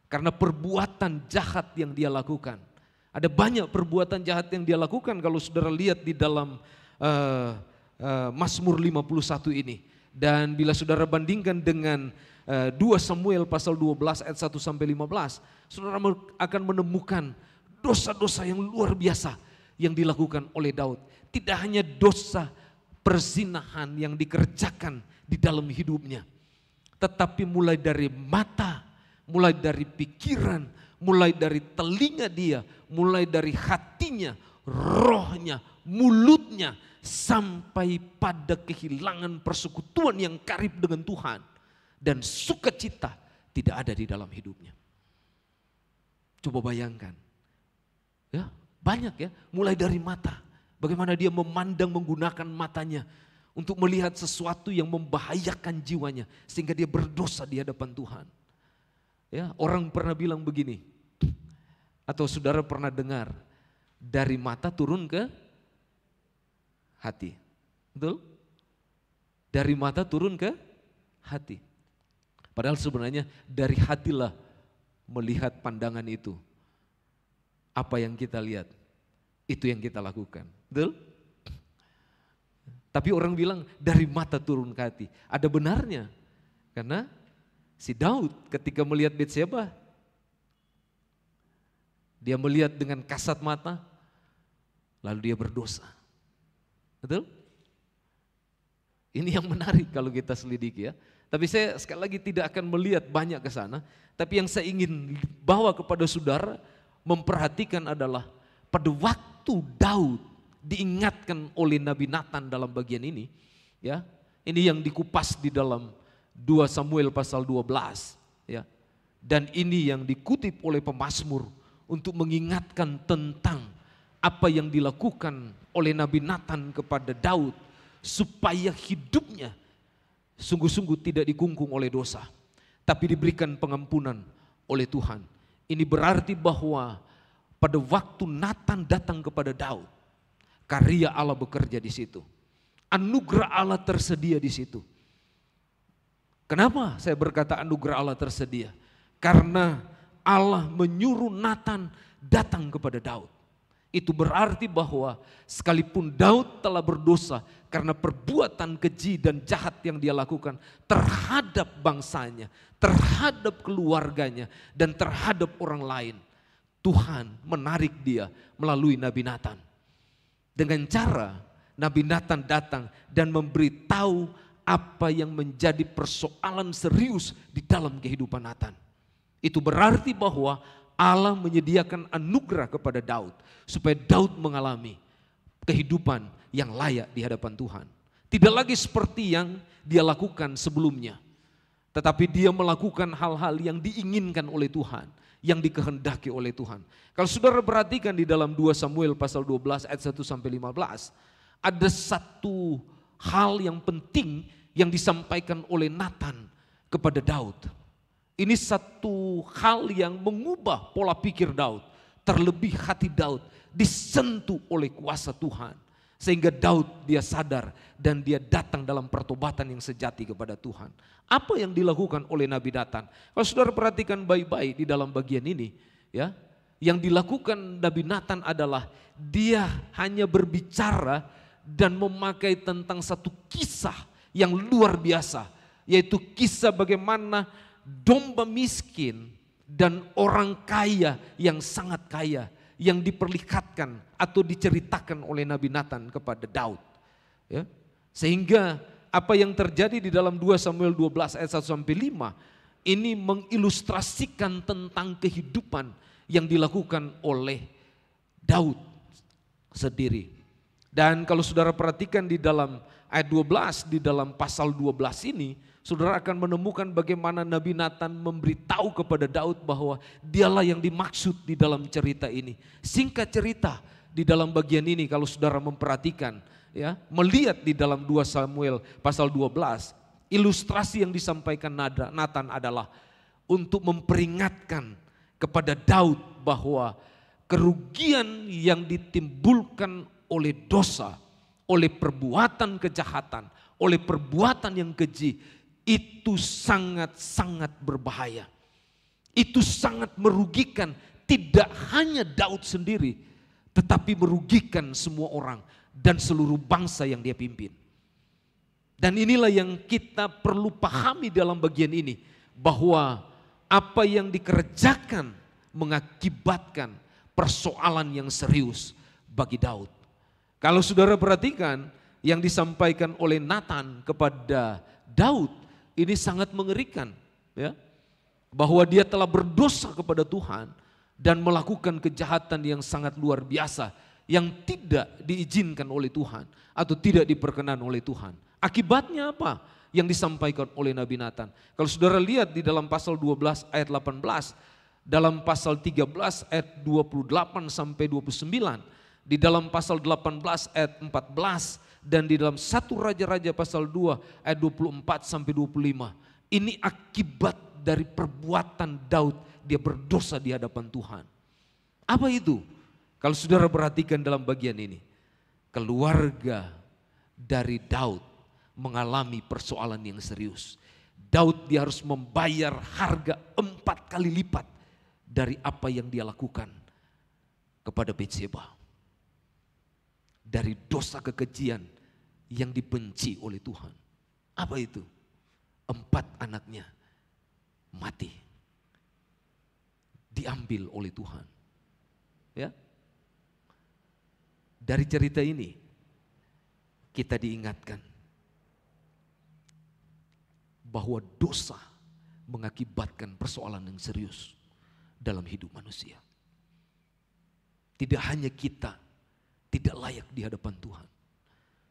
karena perbuatan jahat yang dia lakukan. Ada banyak perbuatan jahat yang dia lakukan kalau saudara lihat di dalam Mazmur 51 ini. Dan bila saudara bandingkan dengan 2 Samuel pasal 12 ayat 1 sampai 15, saudara akan menemukan dosa-dosa yang luar biasa yang dilakukan oleh Daud. Tidak hanya dosa perzinahan yang dikerjakan di dalam hidupnya, tetapi mulai dari mata, mulai dari pikiran, mulai dari telinga dia, mulai dari hatinya, rohnya, mulutnya, sampai pada kehilangan persekutuan yang karib dengan Tuhan. Dan sukacita tidak ada di dalam hidupnya. Coba bayangkan. Ya, banyak ya, mulai dari mata. Bagaimana dia memandang menggunakan matanya untuk melihat sesuatu yang membahayakan jiwanya sehingga dia berdosa di hadapan Tuhan. Ya, orang pernah bilang begini, atau saudara pernah dengar, dari mata turun ke hati. Betul? Dari mata turun ke hati. Padahal sebenarnya dari hatilah melihat pandangan itu. Apa yang kita lihat, itu yang kita lakukan. Betul? Tapi orang bilang dari mata turun ke hati. Ada benarnya. Karena si Daud ketika melihat Batseba, dia melihat dengan kasat mata, lalu dia berdosa. Betul? Ini yang menarik kalau kita selidiki ya. Tapi saya sekali lagi tidak akan melihat banyak ke sana. Tapi yang saya ingin bawa kepada saudara memperhatikan adalah pada waktu Daud diingatkan oleh Nabi Nathan dalam bagian ini. Ya, ini yang dikupas di dalam 2 Samuel pasal 12. Ya, dan ini yang dikutip oleh pemazmur untuk mengingatkan tentang apa yang dilakukan oleh Nabi Nathan kepada Daud supaya hidupnya sungguh-sungguh tidak dikungkung oleh dosa, tapi diberikan pengampunan oleh Tuhan. Ini berarti bahwa pada waktu Nathan datang kepada Daud, karya Allah bekerja di situ. Anugerah Allah tersedia di situ. Kenapa saya berkata anugerah Allah tersedia? Karena Allah menyuruh Nathan datang kepada Daud. Itu berarti bahwa sekalipun Daud telah berdosa karena perbuatan keji dan jahat yang dia lakukan terhadap bangsanya, terhadap keluarganya, dan terhadap orang lain, Tuhan menarik dia melalui Nabi Nathan. Dengan cara Nabi Nathan datang dan memberitahu apa yang menjadi persoalan serius di dalam kehidupan Nathan. Itu berarti bahwa Allah menyediakan anugerah kepada Daud supaya Daud mengalami kehidupan yang layak di hadapan Tuhan. Tidak lagi seperti yang dia lakukan sebelumnya, tetapi dia melakukan hal-hal yang diinginkan oleh Tuhan, yang dikehendaki oleh Tuhan. Kalau saudara perhatikan di dalam 2 Samuel pasal 12 ayat 1 sampai 15, ada satu hal yang penting yang disampaikan oleh Nathan kepada Daud. Ini satu hal yang mengubah pola pikir Daud. Terlebih hati Daud disentuh oleh kuasa Tuhan. Sehingga Daud dia sadar dan dia datang dalam pertobatan yang sejati kepada Tuhan. Apa yang dilakukan oleh Nabi Nathan? Kalau saudara perhatikan baik-baik di dalam bagian ini, ya, yang dilakukan Nabi Nathan adalah dia hanya berbicara dan memakai tentang satu kisah yang luar biasa. Yaitu kisah bagaimana domba miskin dan orang kaya yang sangat kaya yang diperlihatkan atau diceritakan oleh Nabi Nathan kepada Daud. Ya. Sehingga apa yang terjadi di dalam 2 Samuel 12 ayat 1 sampai 5 ini mengilustrasikan tentang kehidupan yang dilakukan oleh Daud sendiri. Dan kalau saudara perhatikan di dalam ayat 12 di dalam pasal 12 ini, saudara akan menemukan bagaimana Nabi Nathan memberitahu kepada Daud bahwa dialah yang dimaksud di dalam cerita ini. Singkat cerita, di dalam bagian ini kalau saudara memperhatikan, ya, melihat di dalam 2 Samuel pasal 12, ilustrasi yang disampaikan Nathan adalah untuk memperingatkan kepada Daud bahwa kerugian yang ditimbulkan oleh dosa, oleh perbuatan kejahatan, oleh perbuatan yang keji, itu sangat-sangat berbahaya. Itu sangat merugikan tidak hanya Daud sendiri, tetapi merugikan semua orang dan seluruh bangsa yang dia pimpin. Dan inilah yang kita perlu pahami dalam bagian ini, bahwa apa yang dikerjakan mengakibatkan persoalan yang serius bagi Daud. Kalau saudara perhatikan yang disampaikan oleh Nathan kepada Daud, ini sangat mengerikan, ya. Bahwa dia telah berdosa kepada Tuhan dan melakukan kejahatan yang sangat luar biasa yang tidak diizinkan oleh Tuhan atau tidak diperkenan oleh Tuhan. Akibatnya apa yang disampaikan oleh Nabi Nathan? Kalau saudara lihat di dalam pasal 12 ayat 18, dalam pasal 13 ayat 28 sampai 29, di dalam pasal 18 ayat 14, dan di dalam 1 Raja-Raja pasal 2 ayat 24 sampai 25. Ini akibat dari perbuatan Daud, dia berdosa di hadapan Tuhan. Apa itu? Kalau saudara perhatikan dalam bagian ini, keluarga dari Daud mengalami persoalan yang serius. Daud dia harus membayar harga 4 kali lipat dari apa yang dia lakukan kepada Betseba. Dari dosa kekejian yang dibenci oleh Tuhan. Apa itu? 4 anaknya mati. Diambil oleh Tuhan. Ya. Dari cerita ini kita diingatkan bahwa dosa mengakibatkan persoalan yang serius dalam hidup manusia. Tidak hanya kita tidak layak di hadapan Tuhan,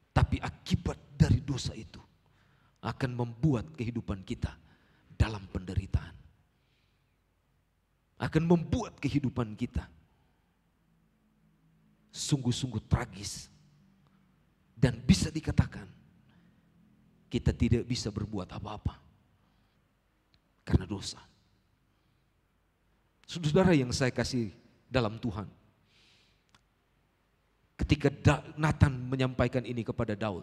tapi akibat dari dosa itu akan membuat kehidupan kita dalam penderitaan. Akan membuat kehidupan kita sungguh-sungguh tragis. Dan bisa dikatakan kita tidak bisa berbuat apa-apa karena dosa. Saudara yang saya kasih dalam Tuhan, ketika Nathan menyampaikan ini kepada Daud,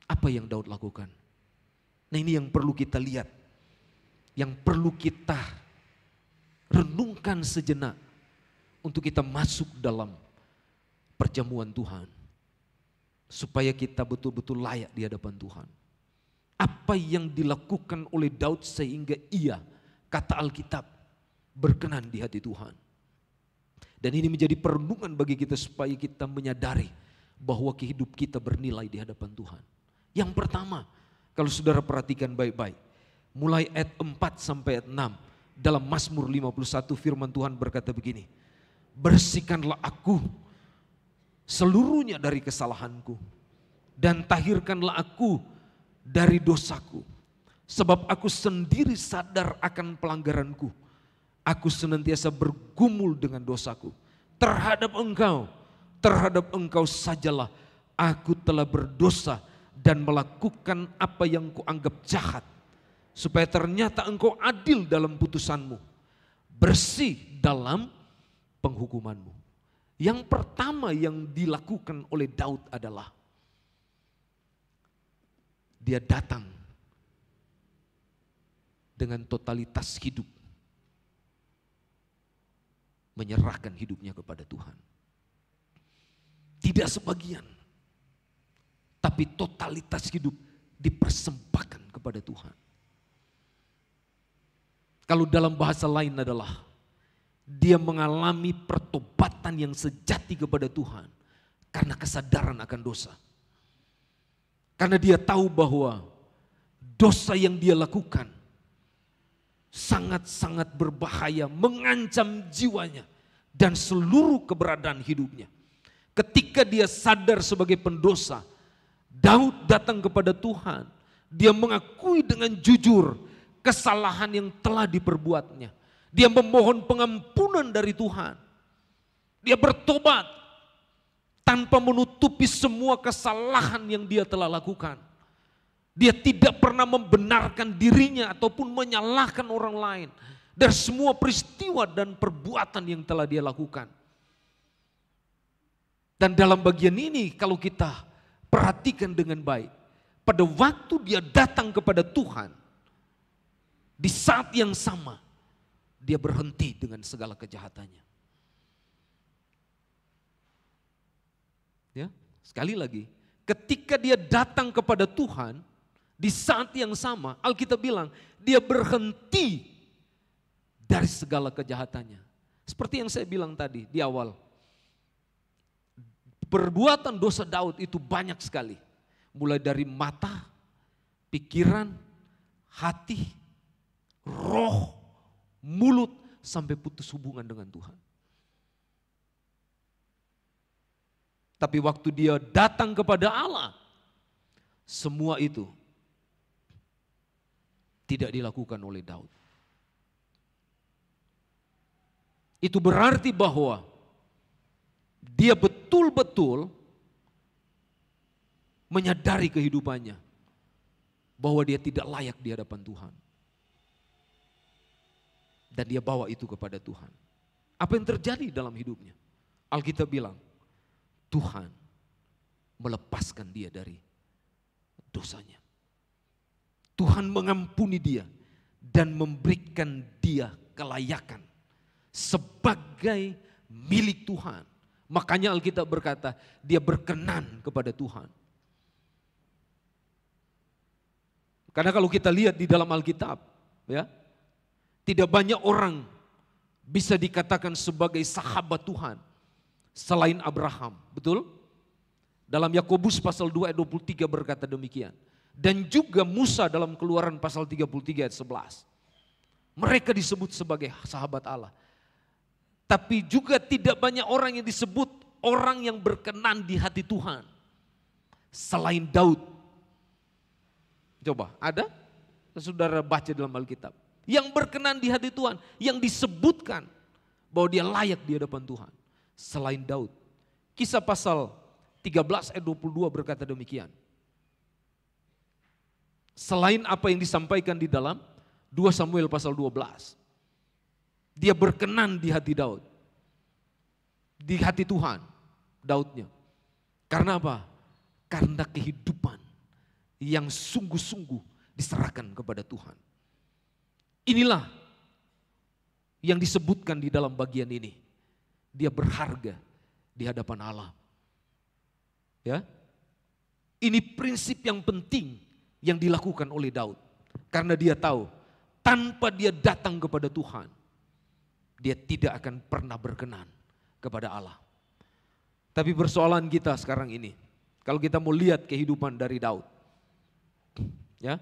apa yang Daud lakukan? Nah, ini yang perlu kita lihat, yang perlu kita renungkan sejenak untuk kita masuk dalam perjamuan Tuhan, supaya kita betul-betul layak di hadapan Tuhan. Apa yang dilakukan oleh Daud sehingga ia, kata Alkitab, berkenan di hati Tuhan. Dan ini menjadi perenungan bagi kita supaya kita menyadari bahwa hidup kita bernilai di hadapan Tuhan. Yang pertama, kalau saudara perhatikan baik-baik, mulai ayat 4 sampai ayat 6, dalam Mazmur 51 firman Tuhan berkata begini, bersihkanlah aku seluruhnya dari kesalahanku, dan tahirkanlah aku dari dosaku. Sebab aku sendiri sadar akan pelanggaranku. Aku senantiasa bergumul dengan dosaku. Terhadap engkau sajalah aku telah berdosa dan melakukan apa yang kuanggap jahat. Supaya ternyata engkau adil dalam putusanmu, bersih dalam penghukumanmu. Yang pertama yang dilakukan oleh Daud adalah dia datang dengan totalitas hidup, menyerahkan hidupnya kepada Tuhan. Tidak sebagian, tapi totalitas hidup dipersembahkan kepada Tuhan. Kalau dalam bahasa lain adalah dia mengalami pertobatan yang sejati kepada Tuhan karena kesadaran akan dosa. Karena dia tahu bahwa dosa yang dia lakukan sangat-sangat berbahaya, mengancam jiwanya dan seluruh keberadaan hidupnya. Ketika dia sadar sebagai pendosa, Daud datang kepada Tuhan Dia mengakui dengan jujur kesalahan yang telah diperbuatnya. Dia memohon pengampunan dari Tuhan. Dia bertobat tanpa menutupi semua kesalahan yang dia telah lakukan. Dia tidak pernah membenarkan dirinya ataupun menyalahkan orang lain dari semua peristiwa dan perbuatan yang telah dia lakukan. Dan dalam bagian ini kalau kita perhatikan dengan baik, pada waktu dia datang kepada Tuhan, di saat yang sama dia berhenti dengan segala kejahatannya. Ya, sekali lagi, ketika dia datang kepada Tuhan, di saat yang sama Alkitab bilang dia berhenti dari segala kejahatannya. Seperti yang saya bilang tadi di awal, perbuatan dosa Daud itu banyak sekali. Mulai dari mata, pikiran, hati, roh, mulut, sampai putus hubungan dengan Tuhan. Tapi waktu dia datang kepada Allah, semua itu tidak dilakukan oleh Daud. Itu berarti bahwa dia betul-betul menyadari kehidupannya bahwa dia tidak layak di hadapan Tuhan. Dan dia bawa itu kepada Tuhan. Apa yang terjadi dalam hidupnya? Alkitab bilang, Tuhan melepaskan dia dari dosanya. Tuhan mengampuni dia dan memberikan dia kelayakan sebagai milik Tuhan. Makanya Alkitab berkata, dia berkenan kepada Tuhan. Karena kalau kita lihat di dalam Alkitab, ya, tidak banyak orang bisa dikatakan sebagai sahabat Tuhan selain Abraham, betul? Dalam Yakobus pasal 2 ayat 23 berkata demikian. Dan juga Musa dalam Keluaran pasal 33 ayat 11. Mereka disebut sebagai sahabat Allah. Tapi juga tidak banyak orang yang disebut orang yang berkenan di hati Tuhan selain Daud. Coba, ada? Saudara baca dalam Alkitab. Yang berkenan di hati Tuhan, yang disebutkan bahwa dia layak di hadapan Tuhan selain Daud. Kisah pasal 13 ayat 22 berkata demikian. Selain apa yang disampaikan di dalam 2 Samuel pasal 12. Dia berkenan di hati Daud. Di hati Tuhan, Daudnya. Karena apa? Karena kehidupan yang sungguh-sungguh diserahkan kepada Tuhan. Inilah yang disebutkan di dalam bagian ini. Dia berharga di hadapan Allah. Ya. Ini prinsip yang penting yang dilakukan oleh Daud. Karena dia tahu tanpa dia datang kepada Tuhan, dia tidak akan pernah berkenan kepada Allah. Tapi persoalan kita sekarang ini, kalau kita mau lihat kehidupan dari Daud, ya,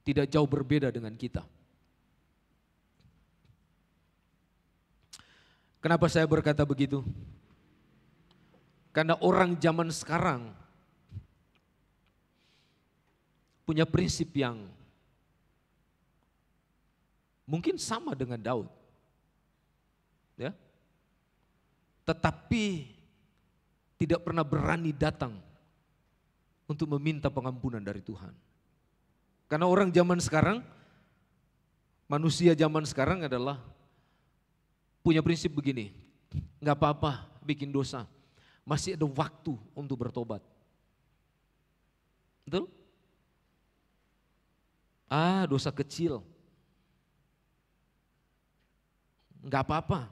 tidak jauh berbeda dengan kita. Kenapa saya berkata begitu? Karena orang zaman sekarang punya prinsip yang mungkin sama dengan Daud. Ya. Tetapi tidak pernah berani datang untuk meminta pengampunan dari Tuhan. Karena orang zaman sekarang, manusia zaman sekarang adalah punya prinsip begini, nggak apa-apa bikin dosa, masih ada waktu untuk bertobat. Betul? Dosa kecil, nggak apa-apa,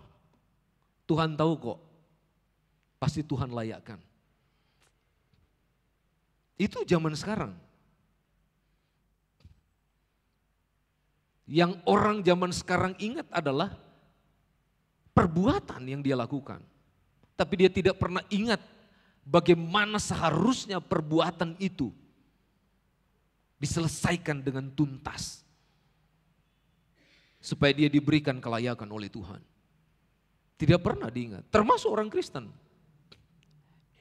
Tuhan tahu kok, pasti Tuhan layakkan. Itu zaman sekarang. Yang orang zaman sekarang ingat adalah perbuatan yang dia lakukan. Tapi dia tidak pernah ingat bagaimana seharusnya perbuatan itu diselesaikan dengan tuntas. Supaya dia diberikan kelayakan oleh Tuhan. Tidak pernah diingat, termasuk orang Kristen.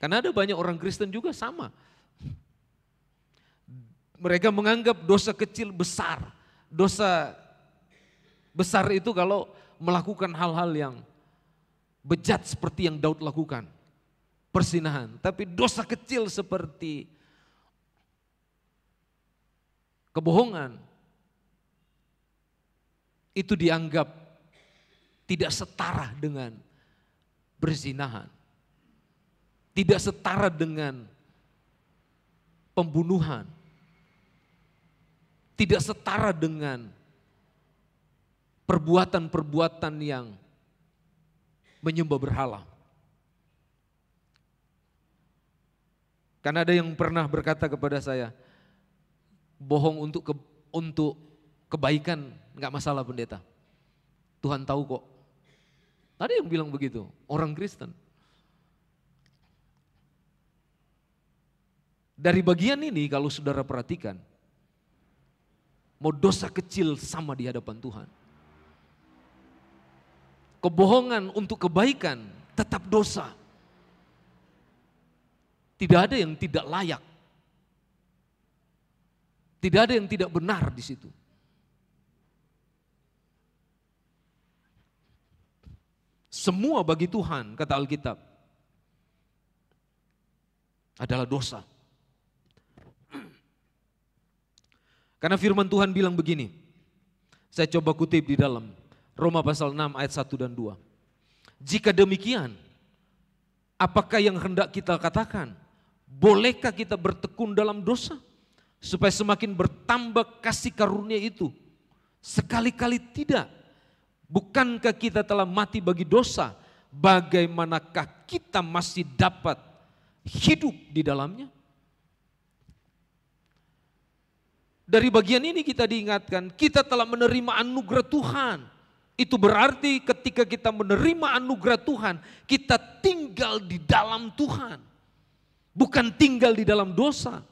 Karena ada banyak orang Kristen juga sama. Mereka menganggap dosa kecil besar. Dosa besar itu kalau melakukan hal-hal yang bejat seperti yang Daud lakukan. Perzinahan. Tapi dosa kecil seperti kebohongan itu dianggap tidak setara dengan berzinahan. Tidak setara dengan pembunuhan. Tidak setara dengan perbuatan-perbuatan yang menyembah berhala. Karena ada yang pernah berkata kepada saya, bohong untuk kebaikan nggak masalah pendeta. Tuhan tahu kok. Ada yang bilang begitu, orang Kristen. Dari bagian ini kalau saudara perhatikan, mau dosa kecil sama di hadapan Tuhan. Kebohongan untuk kebaikan tetap dosa. Tidak ada yang tidak layak. Tidak ada yang tidak benar di situ. Semua bagi Tuhan, kata Alkitab, adalah dosa. Karena firman Tuhan bilang begini, saya coba kutip di dalam Roma pasal 6 ayat 1 dan 2. Jika demikian, apakah yang hendak kita katakan? Bolehkah kita bertekun dalam dosa? Supaya semakin bertambah kasih karunia itu? Sekali-kali tidak. Bukankah kita telah mati bagi dosa? Bagaimanakah kita masih dapat hidup di dalamnya? Dari bagian ini kita diingatkan, kita telah menerima anugerah Tuhan. Itu berarti ketika kita menerima anugerah Tuhan, kita tinggal di dalam Tuhan. Bukan tinggal di dalam dosa.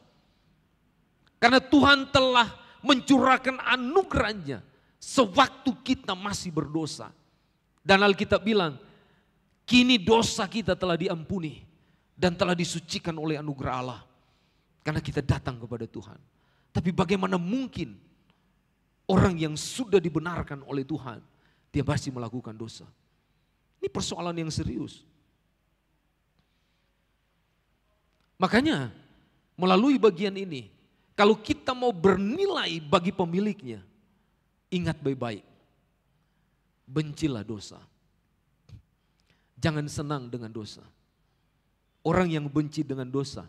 Karena Tuhan telah mencurahkan anugerahnya sewaktu kita masih berdosa. Dan Alkitab bilang, kini dosa kita telah diampuni dan telah disucikan oleh anugerah Allah. Karena kita datang kepada Tuhan. Tapi bagaimana mungkin orang yang sudah dibenarkan oleh Tuhan, dia masih melakukan dosa? Ini persoalan yang serius. Makanya melalui bagian ini, kalau kita mau bernilai bagi pemiliknya, ingat baik-baik, bencilah dosa. Jangan senang dengan dosa. Orang yang benci dengan dosa,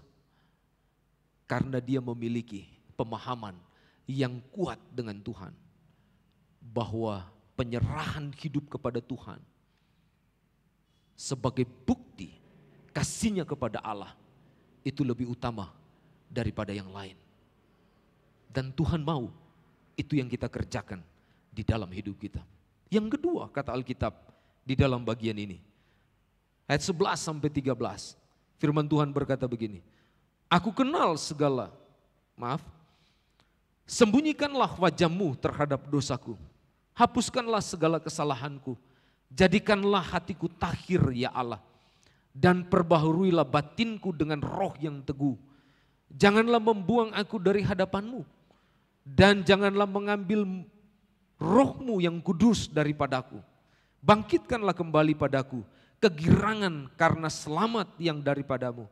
karena dia memiliki pemahaman yang kuat dengan Tuhan, bahwa penyerahan hidup kepada Tuhan sebagai bukti kasihnya kepada Allah, itu lebih utama daripada yang lain. Dan Tuhan mau itu yang kita kerjakan di dalam hidup kita. Yang kedua kata Alkitab di dalam bagian ini. Ayat 11 sampai 13. Firman Tuhan berkata begini. Aku kenal sembunyikanlah wajahmu terhadap dosaku. Hapuskanlah segala kesalahanku. Jadikanlah hatiku tahir ya Allah. Dan perbaharuilah batinku dengan roh yang teguh. Janganlah membuang aku dari hadapanmu. Dan janganlah mengambil rohmu yang kudus daripadaku. Bangkitkanlah kembali padaku kegirangan karena selamat yang daripadamu.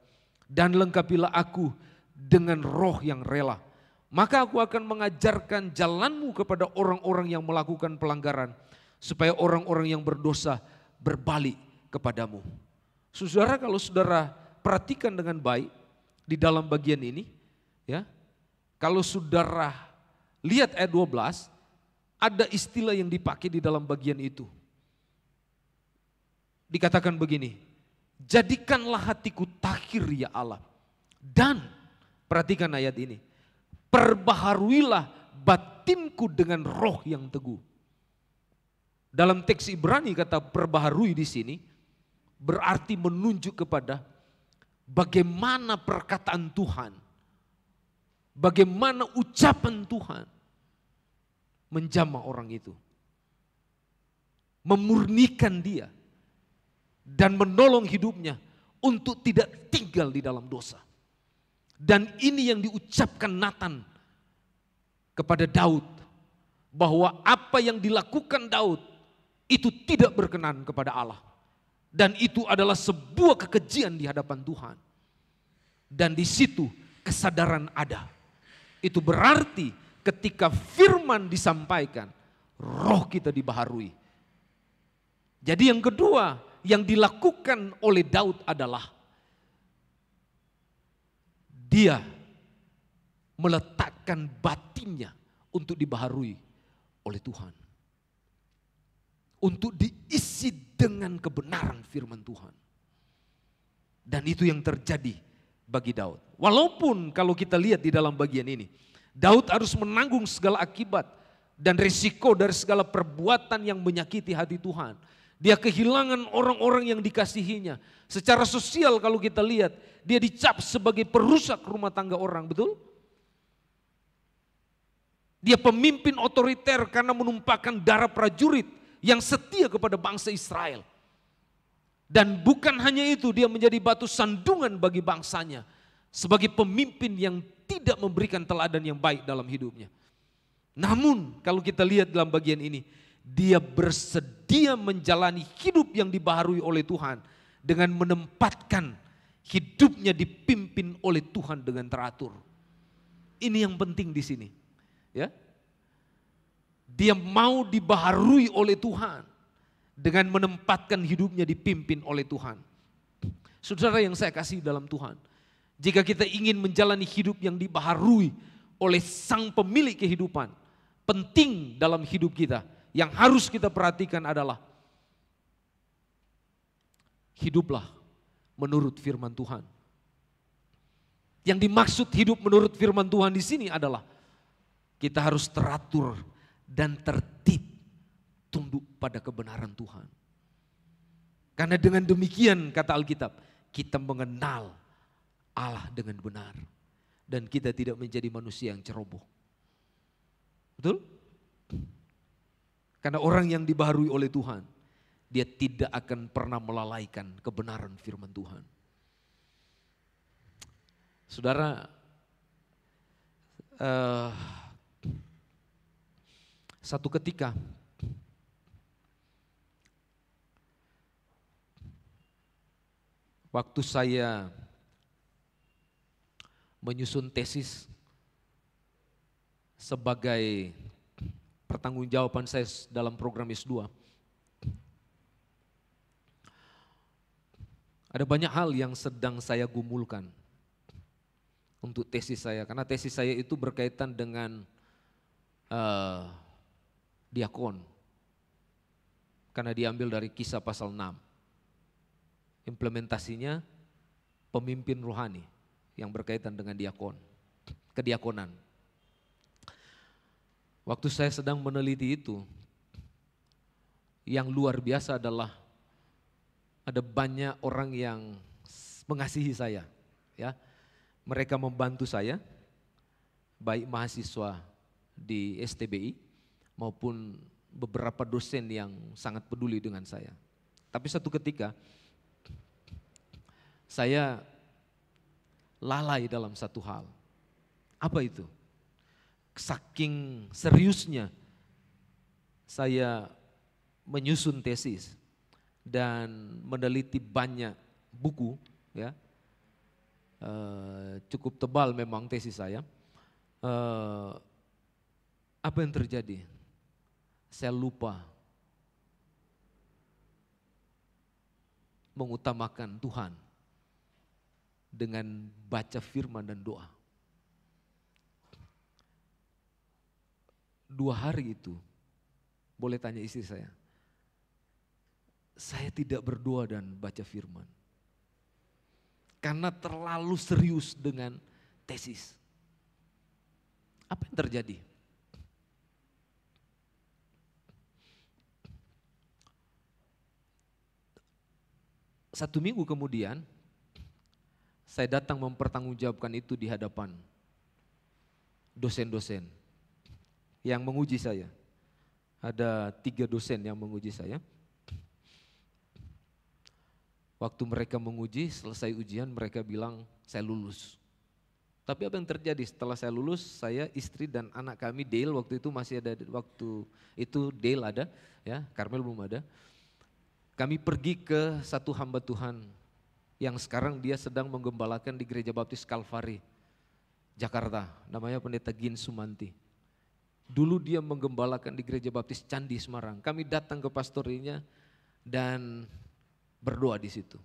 Dan lengkapilah aku dengan roh yang rela. Maka aku akan mengajarkan jalanmu kepada orang-orang yang melakukan pelanggaran. Supaya orang-orang yang berdosa berbalik kepadamu. Saudara, kalau saudara perhatikan dengan baik di dalam bagian ini, ya, kalau saudara lihat ayat 12, ada istilah yang dipakai di dalam bagian itu. Dikatakan begini, jadikanlah hatiku tahir ya Allah. Dan, perhatikan ayat ini, perbaharuilah batinku dengan roh yang teguh. Dalam teks Ibrani kata perbaharui di sini, berarti menunjuk kepada bagaimana perkataan Tuhan, bagaimana ucapan Tuhan menjamah orang itu, memurnikan dia dan menolong hidupnya untuk tidak tinggal di dalam dosa. Dan ini yang diucapkan Nathan kepada Daud, bahwa apa yang dilakukan Daud itu tidak berkenan kepada Allah. Dan itu adalah sebuah kekejian di hadapan Tuhan. Dan di situ kesadaran ada. Itu berarti ketika firman disampaikan, roh kita dibaharui. Jadi yang kedua yang dilakukan oleh Daud adalah dia meletakkan batinnya untuk dibaharui oleh Tuhan. Untuk diisi dengan kebenaran firman Tuhan. Dan itu yang terjadi bagi Daud. Walaupun kalau kita lihat di dalam bagian ini, Daud harus menanggung segala akibat dan risiko dari segala perbuatan yang menyakiti hati Tuhan. Dia kehilangan orang-orang yang dikasihinya. Secara sosial kalau kita lihat, dia dicap sebagai perusak rumah tangga orang, betul? Dia pemimpin otoriter karena menumpahkan darah prajurit yang setia kepada bangsa Israel. Dan bukan hanya itu, dia menjadi batu sandungan bagi bangsanya. Sebagai pemimpin yang tidak memberikan teladan yang baik dalam hidupnya. Namun kalau kita lihat dalam bagian ini, dia bersedia menjalani hidup yang dibaharui oleh Tuhan dengan menempatkan hidupnya dipimpin oleh Tuhan dengan teratur. Ini yang penting di sini. Ya. Dia mau dibaharui oleh Tuhan dengan menempatkan hidupnya dipimpin oleh Tuhan. Saudara yang saya kasih dalam Tuhan, jika kita ingin menjalani hidup yang dibaharui oleh Sang Pemilik kehidupan, penting dalam hidup kita yang harus kita perhatikan adalah hiduplah menurut firman Tuhan. Yang dimaksud hidup menurut firman Tuhan di sini adalah kita harus teratur dan tertib, tunduk pada kebenaran Tuhan. Karena dengan demikian kata Alkitab, kita mengenal Allah dengan benar. Dan kita tidak menjadi manusia yang ceroboh. Betul? Karena orang yang dibaharui oleh Tuhan, dia tidak akan pernah melalaikan kebenaran firman Tuhan. Saudara, satu ketika waktu saya menyusun tesis sebagai pertanggungjawaban saya dalam program S2, ada banyak hal yang sedang saya gumulkan untuk tesis saya. Karena tesis saya itu berkaitan dengan diakon. Karena diambil dari Kisah pasal 6. Implementasinya pemimpin rohani yang berkaitan dengan diakon, kediakonan. Waktu saya sedang meneliti itu, yang luar biasa adalah ada banyak orang yang mengasihi saya, ya. Mereka membantu saya, baik mahasiswa di STBI maupun beberapa dosen yang sangat peduli dengan saya. Tapi satu ketika saya lalai dalam satu hal. Apa itu? Saking seriusnya saya menyusun tesis dan meneliti banyak buku, ya, cukup tebal memang tesis saya. Apa yang terjadi? Saya lupa mengutamakan Tuhan dengan baca firman dan doa. 2 hari itu, boleh tanya istri saya tidak berdoa dan baca firman. Karena terlalu serius dengan tesis. Apa yang terjadi? Satu minggu kemudian, saya datang mempertanggungjawabkan itu di hadapan dosen-dosen yang menguji saya. Ada 3 dosen yang menguji saya. Waktu mereka menguji, selesai ujian mereka bilang saya lulus. Tapi apa yang terjadi setelah saya lulus, saya, istri dan anak kami, Dale waktu itu masih ada, waktu itu Dale ada, ya, Karmel belum ada. Kami pergi ke satu hamba Tuhan yang sekarang dia sedang menggembalakan di Gereja Baptis Kalvari, Jakarta, namanya Pendeta Gin Sumanti. Dulu dia menggembalakan di Gereja Baptis Candi Semarang. Kami datang ke pastorinya dan berdoa di situ.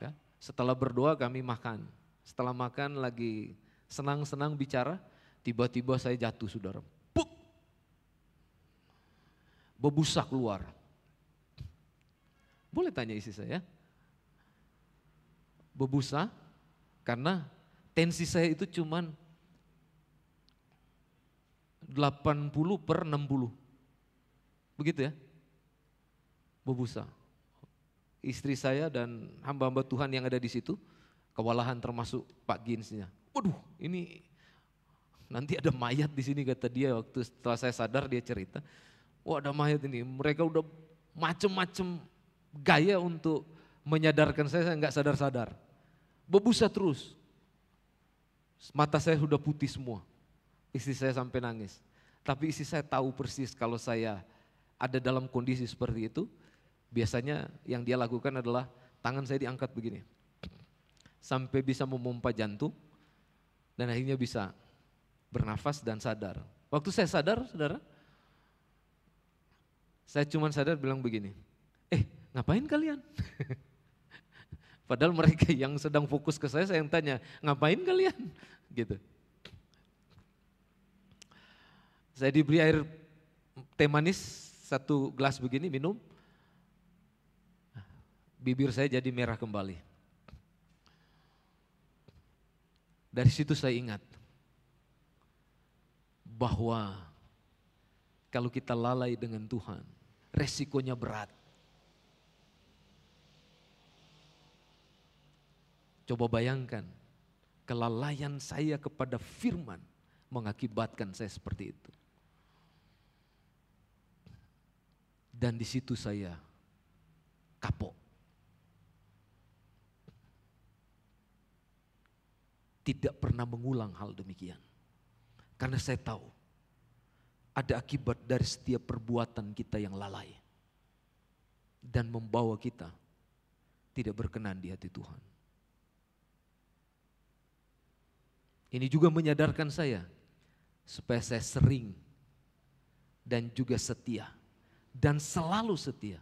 Ya. Setelah berdoa kami makan. Setelah makan lagi senang-senang bicara, tiba-tiba saya jatuh, saudara. Puk! Bebusa keluar. Boleh tanya isi saya? Bebusa karena tensi saya itu cuman 80/60. Begitu ya? Bebusa. Istri saya dan hamba-hamba Tuhan yang ada di situ kewalahan, termasuk Pak Ginsnya. Waduh, ini nanti ada mayat di sini, kata dia. Waktu setelah saya sadar dia cerita, wah ada mayat ini. Mereka udah macem-macem gaya untuk menyadarkan saya nggak sadar-sadar. Bebusa terus. Mata saya sudah putih semua. Istri saya sampai nangis. Tapi istri saya tahu persis kalau saya ada dalam kondisi seperti itu, biasanya yang dia lakukan adalah tangan saya diangkat begini. Sampai bisa memompa jantung dan akhirnya bisa bernafas dan sadar. Waktu saya sadar, saudara, saya cuma sadar bilang begini, ngapain kalian? Padahal mereka yang sedang fokus ke saya yang tanya, ngapain kalian? Gitu. Saya diberi air teh manis 1 gelas begini, minum. Bibir saya jadi merah kembali. Dari situ saya ingat bahwa kalau kita lalai dengan Tuhan, resikonya berat. Coba bayangkan, kelalaian saya kepada firman mengakibatkan saya seperti itu. Dan di situ saya kapok. Tidak pernah mengulang hal demikian. Karena saya tahu ada akibat dari setiap perbuatan kita yang lalai dan membawa kita tidak berkenan di hati Tuhan. Ini juga menyadarkan saya supaya saya sering dan juga setia dan selalu setia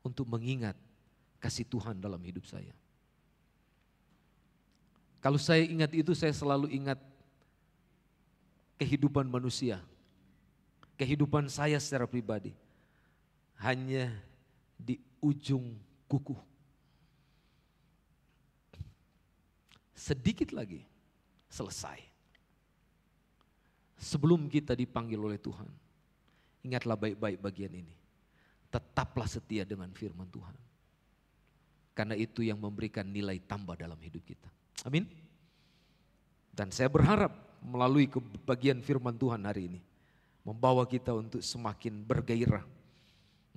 untuk mengingat kasih Tuhan dalam hidup saya. Kalau saya ingat itu, saya selalu ingat kehidupan manusia, kehidupan saya secara pribadi, hanya di ujung kuku. Sedikit lagi selesai. Sebelum kita dipanggil oleh Tuhan, ingatlah baik-baik bagian ini. Tetaplah setia dengan firman Tuhan. Karena itu yang memberikan nilai tambah dalam hidup kita. Amin. Dan saya berharap melalui kebagian firman Tuhan hari ini membawa kita untuk semakin bergairah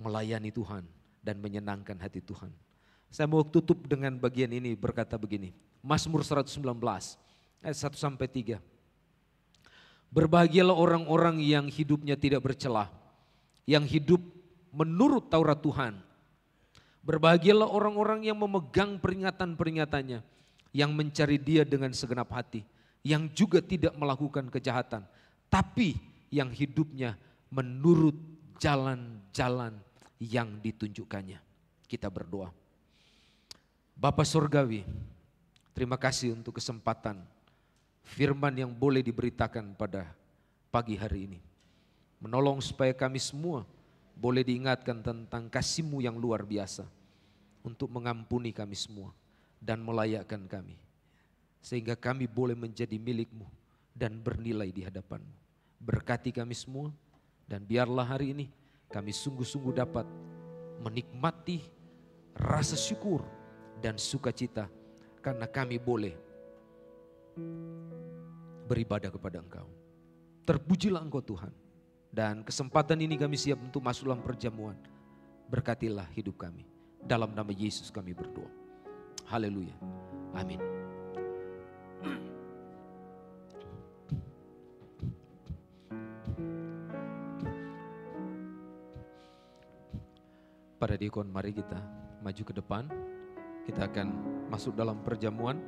melayani Tuhan dan menyenangkan hati Tuhan. Saya mau tutup dengan bagian ini berkata begini. Mazmur 119 ayat 1-3. Berbahagialah orang-orang yang hidupnya tidak bercelah, yang hidup menurut Taurat Tuhan. Berbahagialah orang-orang yang memegang peringatan-peringatannya, yang mencari Dia dengan segenap hati, yang juga tidak melakukan kejahatan, tapi yang hidupnya menurut jalan-jalan yang ditunjukkannya. Kita berdoa. Bapa Surgawi, terima kasih untuk kesempatan firman yang boleh diberitakan pada pagi hari ini. Menolong supaya kami semua boleh diingatkan tentang kasih-Mu yang luar biasa untuk mengampuni kami semua dan melayakkan kami. Sehingga kami boleh menjadi milik-Mu dan bernilai di hadapan-Mu. Berkati kami semua dan biarlah hari ini kami sungguh-sungguh dapat menikmati rasa syukur dan sukacita karena kami boleh beribadah kepada Engkau. Terpujilah Engkau Tuhan. Dan kesempatan ini kami siap untuk masuk dalam perjamuan. Berkatilah hidup kami. Dalam nama Yesus kami berdoa. Haleluya. Amin. Para diakon, mari kita maju ke depan. Kita akan masuk dalam perjamuan.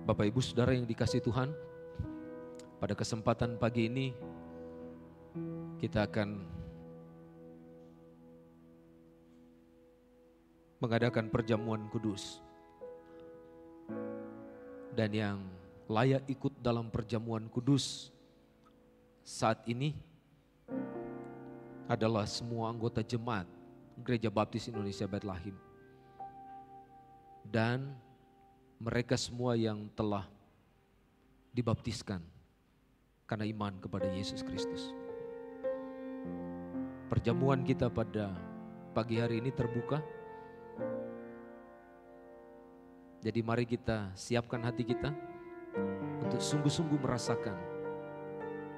Bapak Ibu Saudara yang dikasihi Tuhan, pada kesempatan pagi ini kita akan mengadakan perjamuan kudus. Dan yang layak ikut dalam perjamuan kudus saat ini adalah semua anggota jemaat Gereja Baptis Indonesia Bethlehem. Dan mereka semua yang telah dibaptiskan karena iman kepada Yesus Kristus. Perjamuan kita pada pagi hari ini terbuka. Jadi mari kita siapkan hati kita untuk sungguh-sungguh merasakan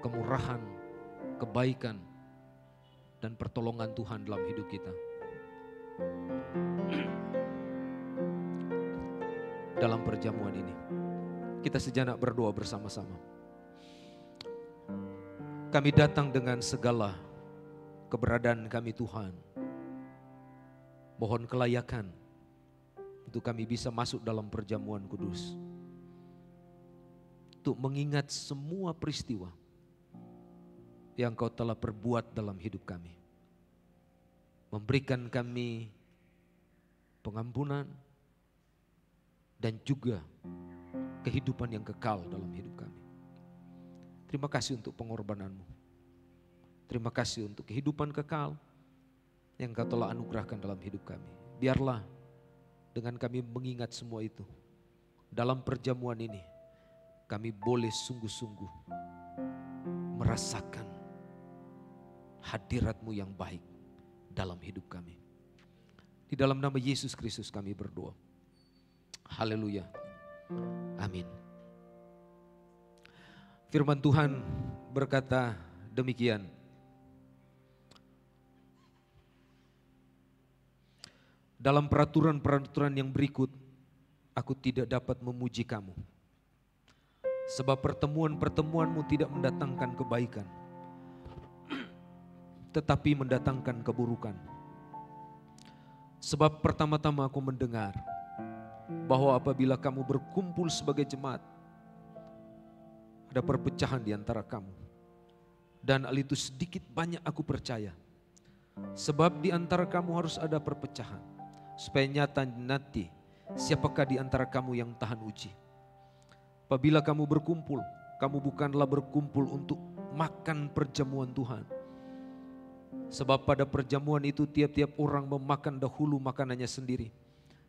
kemurahan, kebaikan, dan pertolongan Tuhan dalam hidup kita. Dalam perjamuan ini, kita sejenak berdoa bersama-sama. Kami datang dengan segala keberadaan kami Tuhan. Mohon kelayakan untuk kami bisa masuk dalam perjamuan kudus. Untuk mengingat semua peristiwa yang Kau telah perbuat dalam hidup kami. Memberikan kami pengampunan dan juga kehidupan yang kekal dalam hidup kami. Terima kasih untuk pengorbanan-Mu. Terima kasih untuk kehidupan kekal yang Kau telah anugerahkan dalam hidup kami. Biarlah dengan kami mengingat semua itu, dalam perjamuan ini kami boleh sungguh-sungguh merasakan hadirat-Mu yang baik dalam hidup kami. Di dalam nama Yesus Kristus kami berdoa. Haleluya. Amin. Firman Tuhan berkata demikian. Dalam peraturan-peraturan yang berikut, aku tidak dapat memuji kamu. Sebab pertemuan-pertemuanmu tidak mendatangkan kebaikan, tetapi mendatangkan keburukan. Sebab pertama-tama aku mendengar bahwa apabila kamu berkumpul sebagai jemaat, ada perpecahan di antara kamu. Dan hal itu sedikit banyak aku percaya. Sebab di antara kamu harus ada perpecahan, supaya nyata nanti siapakah di antara kamu yang tahan uji. Apabila kamu berkumpul, kamu bukanlah berkumpul untuk makan perjamuan Tuhan. Sebab pada perjamuan itu tiap-tiap orang memakan dahulu makanannya sendiri,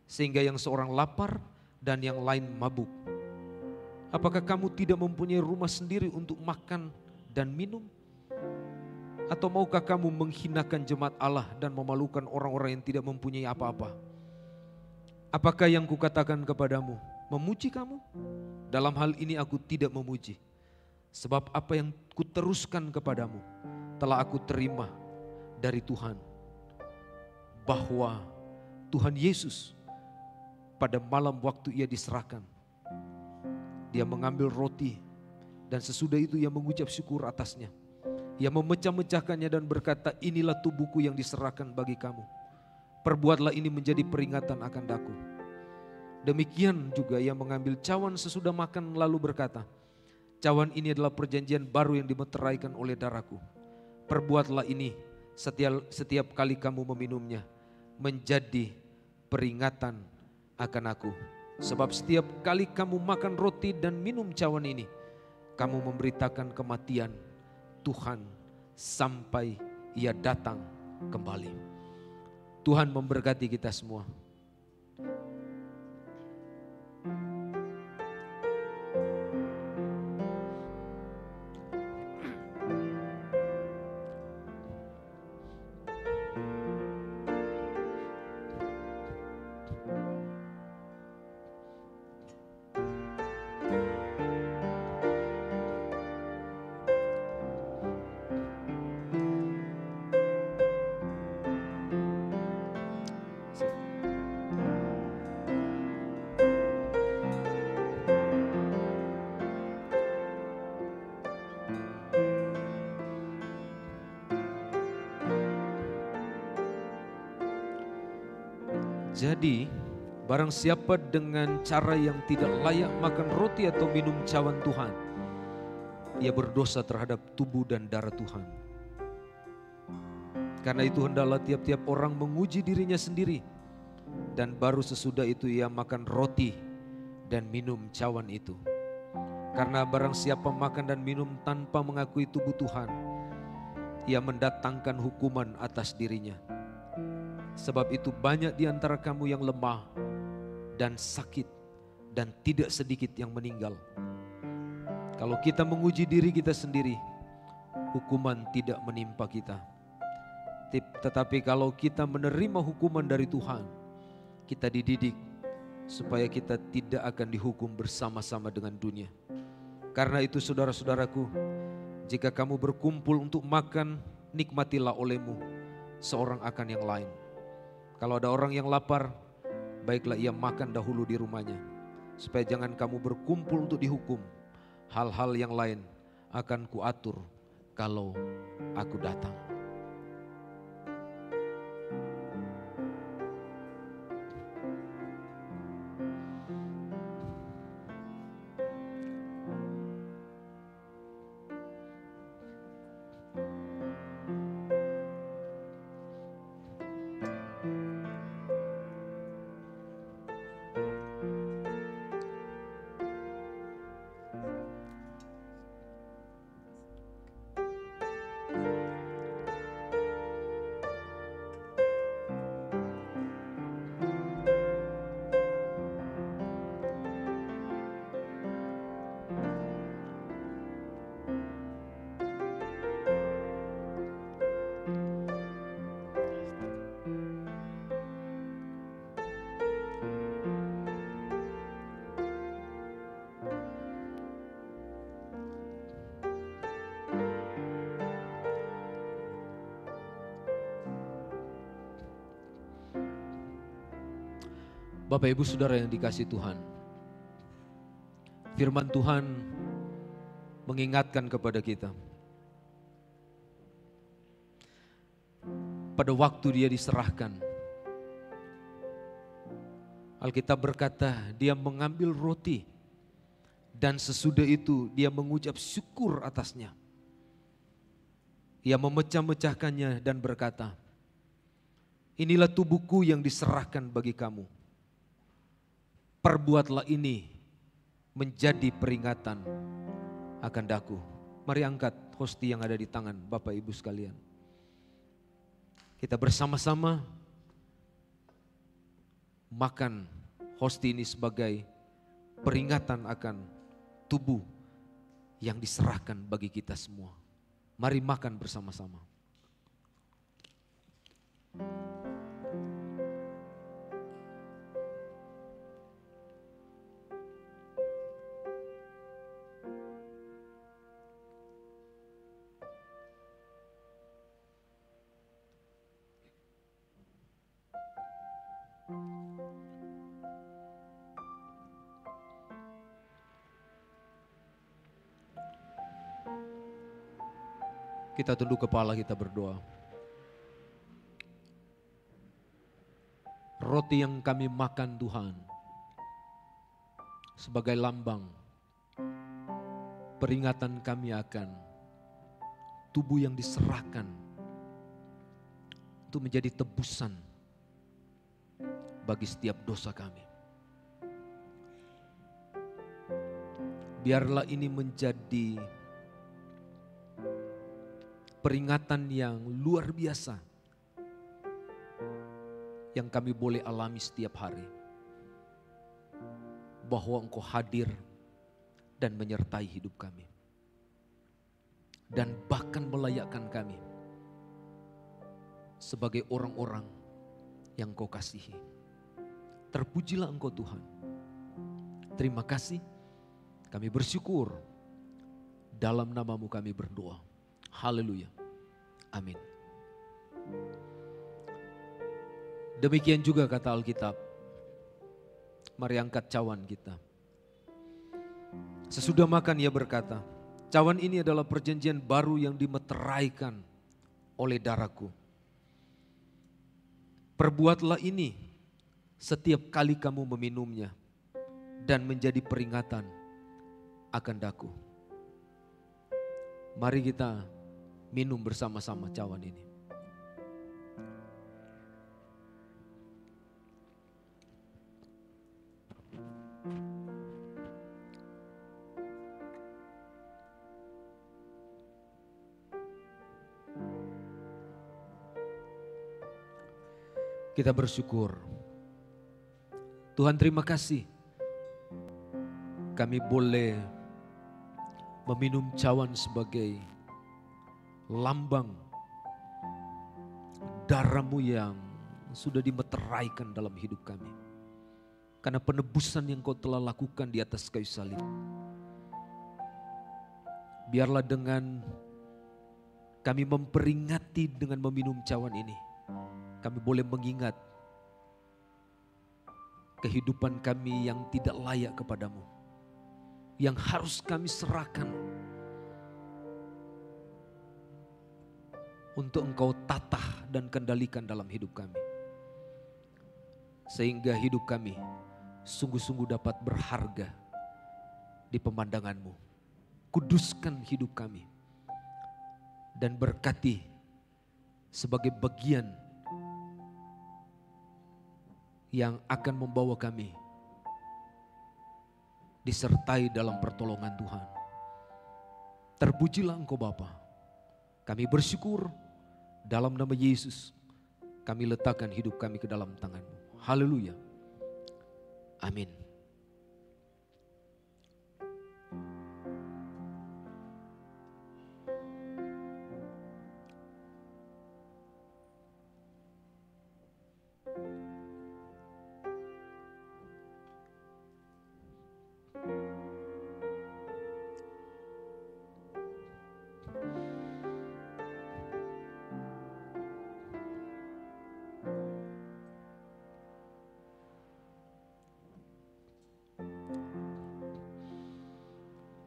sehingga yang seorang lapar dan yang lain mabuk. Apakah kamu tidak mempunyai rumah sendiri untuk makan dan minum? Atau maukah kamu menghinakan jemaat Allah dan memalukan orang-orang yang tidak mempunyai apa-apa? Apakah yang kukatakan kepadamu memuji kamu? Dalam hal ini aku tidak memuji. Sebab apa yang kuteruskan kepadamu telah aku terima dari Tuhan. Bahwa Tuhan Yesus pada malam waktu ia diserahkan, dia mengambil roti dan sesudah itu ia mengucap syukur atasnya. Ia memecah-mecahkannya dan berkata, inilah tubuhku yang diserahkan bagi kamu. Perbuatlah ini menjadi peringatan akan daku. Demikian juga ia mengambil cawan sesudah makan lalu berkata, cawan ini adalah perjanjian baru yang dimeteraikan oleh darahku. Perbuatlah ini setiap kali kamu meminumnya menjadi peringatan akan aku. Sebab setiap kali kamu makan roti dan minum cawan ini, kamu memberitakan kematian Tuhan sampai ia datang kembali. Tuhan memberkati kita semua. Jadi, barang siapa dengan cara yang tidak layak makan roti atau minum cawan Tuhan, ia berdosa terhadap tubuh dan darah Tuhan. Karena itu hendaklah tiap-tiap orang menguji dirinya sendiri, dan baru sesudah itu ia makan roti dan minum cawan itu. Karena barang siapa makan dan minum tanpa mengakui tubuh Tuhan, ia mendatangkan hukuman atas dirinya. Sebab itu banyak di antara kamu yang lemah dan sakit, dan tidak sedikit yang meninggal. Kalau kita menguji diri kita sendiri, hukuman tidak menimpa kita. Tetapi kalau kita menerima hukuman dari Tuhan, kita dididik supaya kita tidak akan dihukum bersama-sama dengan dunia. Karena itu saudara-saudaraku, jika kamu berkumpul untuk makan, nikmatilah olehmu seorang akan yang lain. Kalau ada orang yang lapar, baiklah ia makan dahulu di rumahnya, supaya jangan kamu berkumpul untuk dihukum. Hal-hal yang lain akan kuatur kalau aku datang. Bapak Ibu Saudara yang dikasihi Tuhan, firman Tuhan mengingatkan kepada kita. Pada waktu dia diserahkan, Alkitab berkata dia mengambil roti dan sesudah itu dia mengucap syukur atasnya. Ia memecah-mecahkannya dan berkata, inilah tubuhku yang diserahkan bagi kamu. Perbuatlah ini menjadi peringatan akan daku. Mari angkat hosti yang ada di tangan Bapak Ibu sekalian. Kita bersama-sama makan hosti ini sebagai peringatan akan tubuh yang diserahkan bagi kita semua. Mari makan bersama-sama. Kita tunduk kepala, kita berdoa. Roti yang kami makan Tuhan sebagai lambang peringatan kami akan tubuh yang diserahkan untuk menjadi tebusan bagi setiap dosa kami. Biarlah ini menjadi peringatan yang luar biasa yang kami boleh alami setiap hari. Bahwa Engkau hadir dan menyertai hidup kami. Dan bahkan melayakkan kami sebagai orang-orang yang Engkau kasihi. Terpujilah Engkau Tuhan. Terima kasih. Kami bersyukur. Dalam nama-Mu kami berdoa. Haleluya. Amin. Demikian juga kata Alkitab. Mari angkat cawan kita. Sesudah makan ia berkata, cawan ini adalah perjanjian baru yang dimeteraikan oleh darahku. Perbuatlah ini setiap kali kamu meminumnya dan menjadi peringatan akan daku. Mari kita minum bersama-sama cawan ini. Kita bersyukur. Tuhan, terima kasih. Kami boleh meminum cawan sebagai lambang darah-Mu yang sudah dimeteraikan dalam hidup kami. Karena penebusan yang Kau telah lakukan di atas kayu salib. Biarlah dengan kami memperingati dengan meminum cawan ini, kami boleh mengingat kehidupan kami yang tidak layak kepadamu, yang harus kami serahkan untuk Engkau tatah dan kendalikan dalam hidup kami. Sehingga hidup kami sungguh-sungguh dapat berharga di pemandangan-Mu. Kuduskan hidup kami dan berkati sebagai bagian yang akan membawa kami disertai dalam pertolongan Tuhan. Terpujilah Engkau Bapa. Kami bersyukur dalam nama Yesus. Kami letakkan hidup kami ke dalam tangan-Mu. Haleluya. Amin.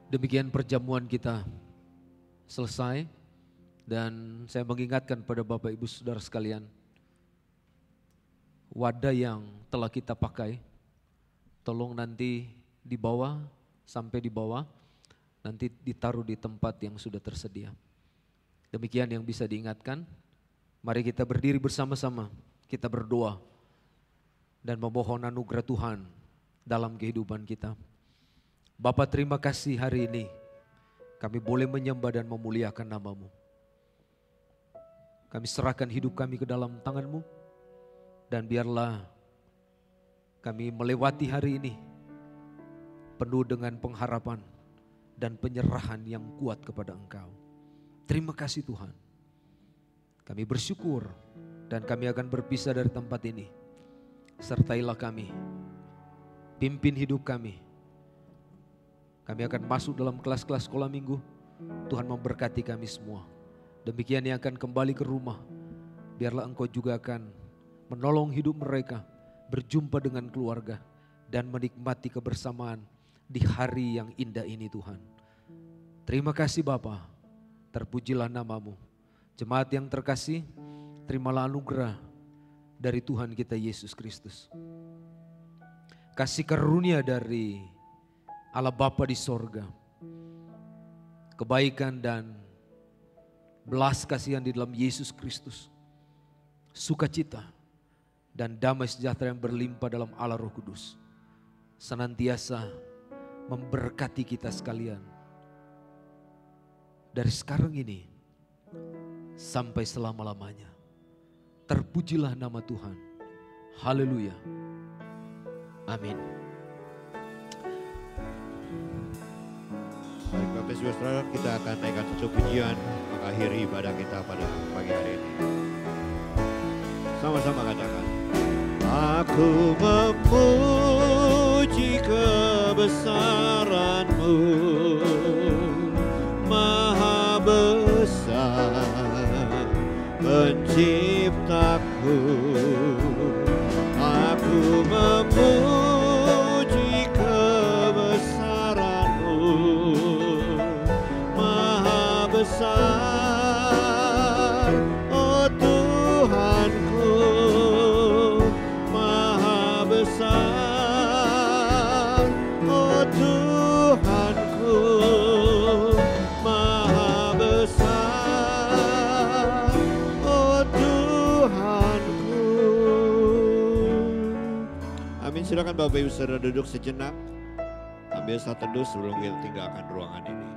Demikian perjamuan kita selesai dan saya mengingatkan pada Bapak Ibu Saudara sekalian, wadah yang telah kita pakai tolong nanti dibawa sampai di bawah, nanti ditaruh di tempat yang sudah tersedia. Demikian yang bisa diingatkan. Mari kita berdiri bersama-sama, kita berdoa dan memohon anugerah Tuhan dalam kehidupan kita. Bapa, terima kasih hari ini kami boleh menyembah dan memuliakan nama-Mu. Kami serahkan hidup kami ke dalam tangan-Mu dan biarlah kami melewati hari ini penuh dengan pengharapan dan penyerahan yang kuat kepada Engkau. Terima kasih Tuhan. Kami bersyukur dan kami akan berpisah dari tempat ini. Sertailah kami, pimpin hidup kami. Kami akan masuk dalam kelas-kelas sekolah minggu. Tuhan memberkati kami semua. Demikian yang akan kembali ke rumah. Biarlah Engkau juga akan menolong hidup mereka. Berjumpa dengan keluarga. Dan menikmati kebersamaan di hari yang indah ini Tuhan. Terima kasih Bapa. Terpujilah nama-Mu. Jemaat yang terkasih, terimalah anugerah dari Tuhan kita Yesus Kristus. Kasih karunia dari Allah Bapa di sorga, kebaikan dan belas kasihan di dalam Yesus Kristus, sukacita dan damai sejahtera yang berlimpah dalam Allah Roh Kudus, senantiasa memberkati kita sekalian dari sekarang ini sampai selama-lamanya. Terpujilah nama Tuhan. Haleluya. Amin. Baik Bapak Ibu Saudara, kita akan naikkan satu pujian mengakhiri ibadah kita pada pagi hari ini. Sama-sama katakan. Aku memuji kebesaran-Mu, Maha besar Penciptaku. Aku memuji kebesaran-Mu, Maha besar, oh Tuhanku, Maha silakan Bapak Ibu Saudara duduk sejenak. Ambil saat teduh sebelum kita tinggalkan ruangan ini.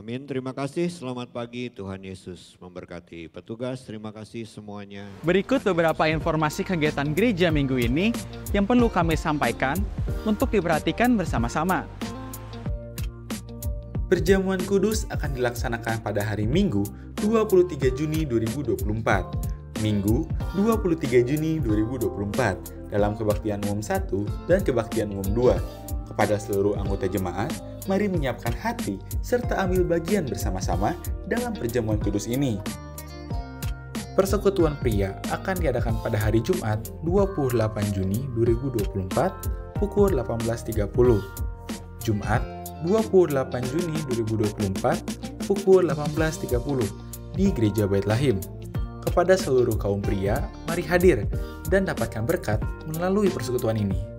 Amin, terima kasih, selamat pagi, Tuhan Yesus memberkati. Petugas, terima kasih semuanya. Berikut beberapa informasi kegiatan gereja minggu ini yang perlu kami sampaikan untuk diperhatikan bersama-sama. Perjamuan kudus akan dilaksanakan pada hari Minggu 23 Juni 2024. Minggu 23 Juni 2024 dalam kebaktian umum 1 dan kebaktian umum 2. Kepada seluruh anggota jemaat, mari menyiapkan hati serta ambil bagian bersama-sama dalam perjamuan kudus ini. Persekutuan pria akan diadakan pada hari Jumat 28 Juni 2024 pukul 18.30. Jumat 28 Juni 2024 pukul 18.30 di Gereja Bait Lahim. Kepada seluruh kaum pria, mari hadir dan dapatkan berkat melalui persekutuan ini.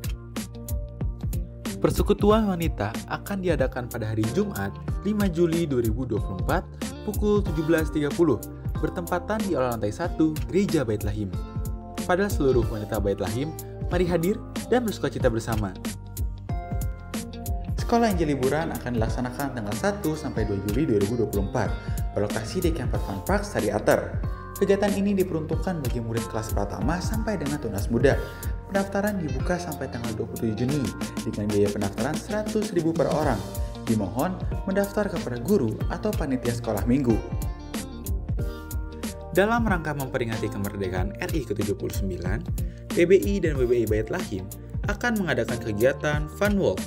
Persekutuan wanita akan diadakan pada hari Jumat 5 Juli 2024 pukul 17.30 bertempatan di aula lantai 1 Gereja Bait Lahim. Pada seluruh wanita Bait Lahim, mari hadir dan bersukacita bersama. Sekolah Injil Liburan akan dilaksanakan tanggal 1 sampai 2 Juli 2024 berlokasi di Camper Fun Park Sariater. Kegiatan ini diperuntukkan bagi murid kelas pratama sampai dengan tunas muda. Pendaftaran dibuka sampai tanggal 27 Juni dengan biaya pendaftaran Rp100.000 per orang. Dimohon mendaftar kepada guru atau panitia sekolah minggu. Dalam rangka memperingati kemerdekaan RI ke-79, PBI dan WBI Bait Lahim akan mengadakan kegiatan Fun Walk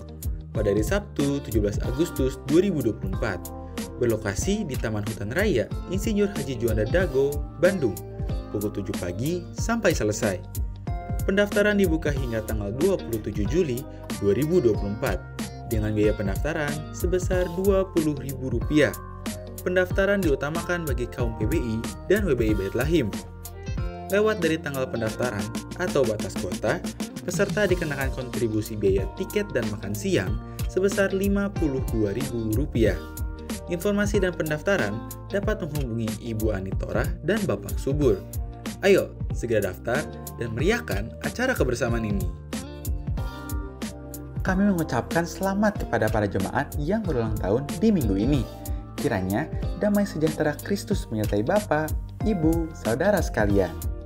pada hari Sabtu 17 Agustus 2024 berlokasi di Taman Hutan Raya Insinyur Haji Juanda Dago, Bandung, pukul 7 pagi sampai selesai. Pendaftaran dibuka hingga tanggal 27 Juli 2024 dengan biaya pendaftaran sebesar Rp20.000. Pendaftaran diutamakan bagi kaum PBI dan WBI Bait Lahim. Lewat dari tanggal pendaftaran atau batas kuota, peserta dikenakan kontribusi biaya tiket dan makan siang sebesar Rp52.000. Informasi dan pendaftaran dapat menghubungi Ibu Anitorah dan Bapak Subur. Ayo, segera daftar dan meriahkan acara kebersamaan ini. Kami mengucapkan selamat kepada para jemaat yang berulang tahun di minggu ini. Kiranya damai sejahtera Kristus menyertai Bapak, Ibu, Saudara sekalian.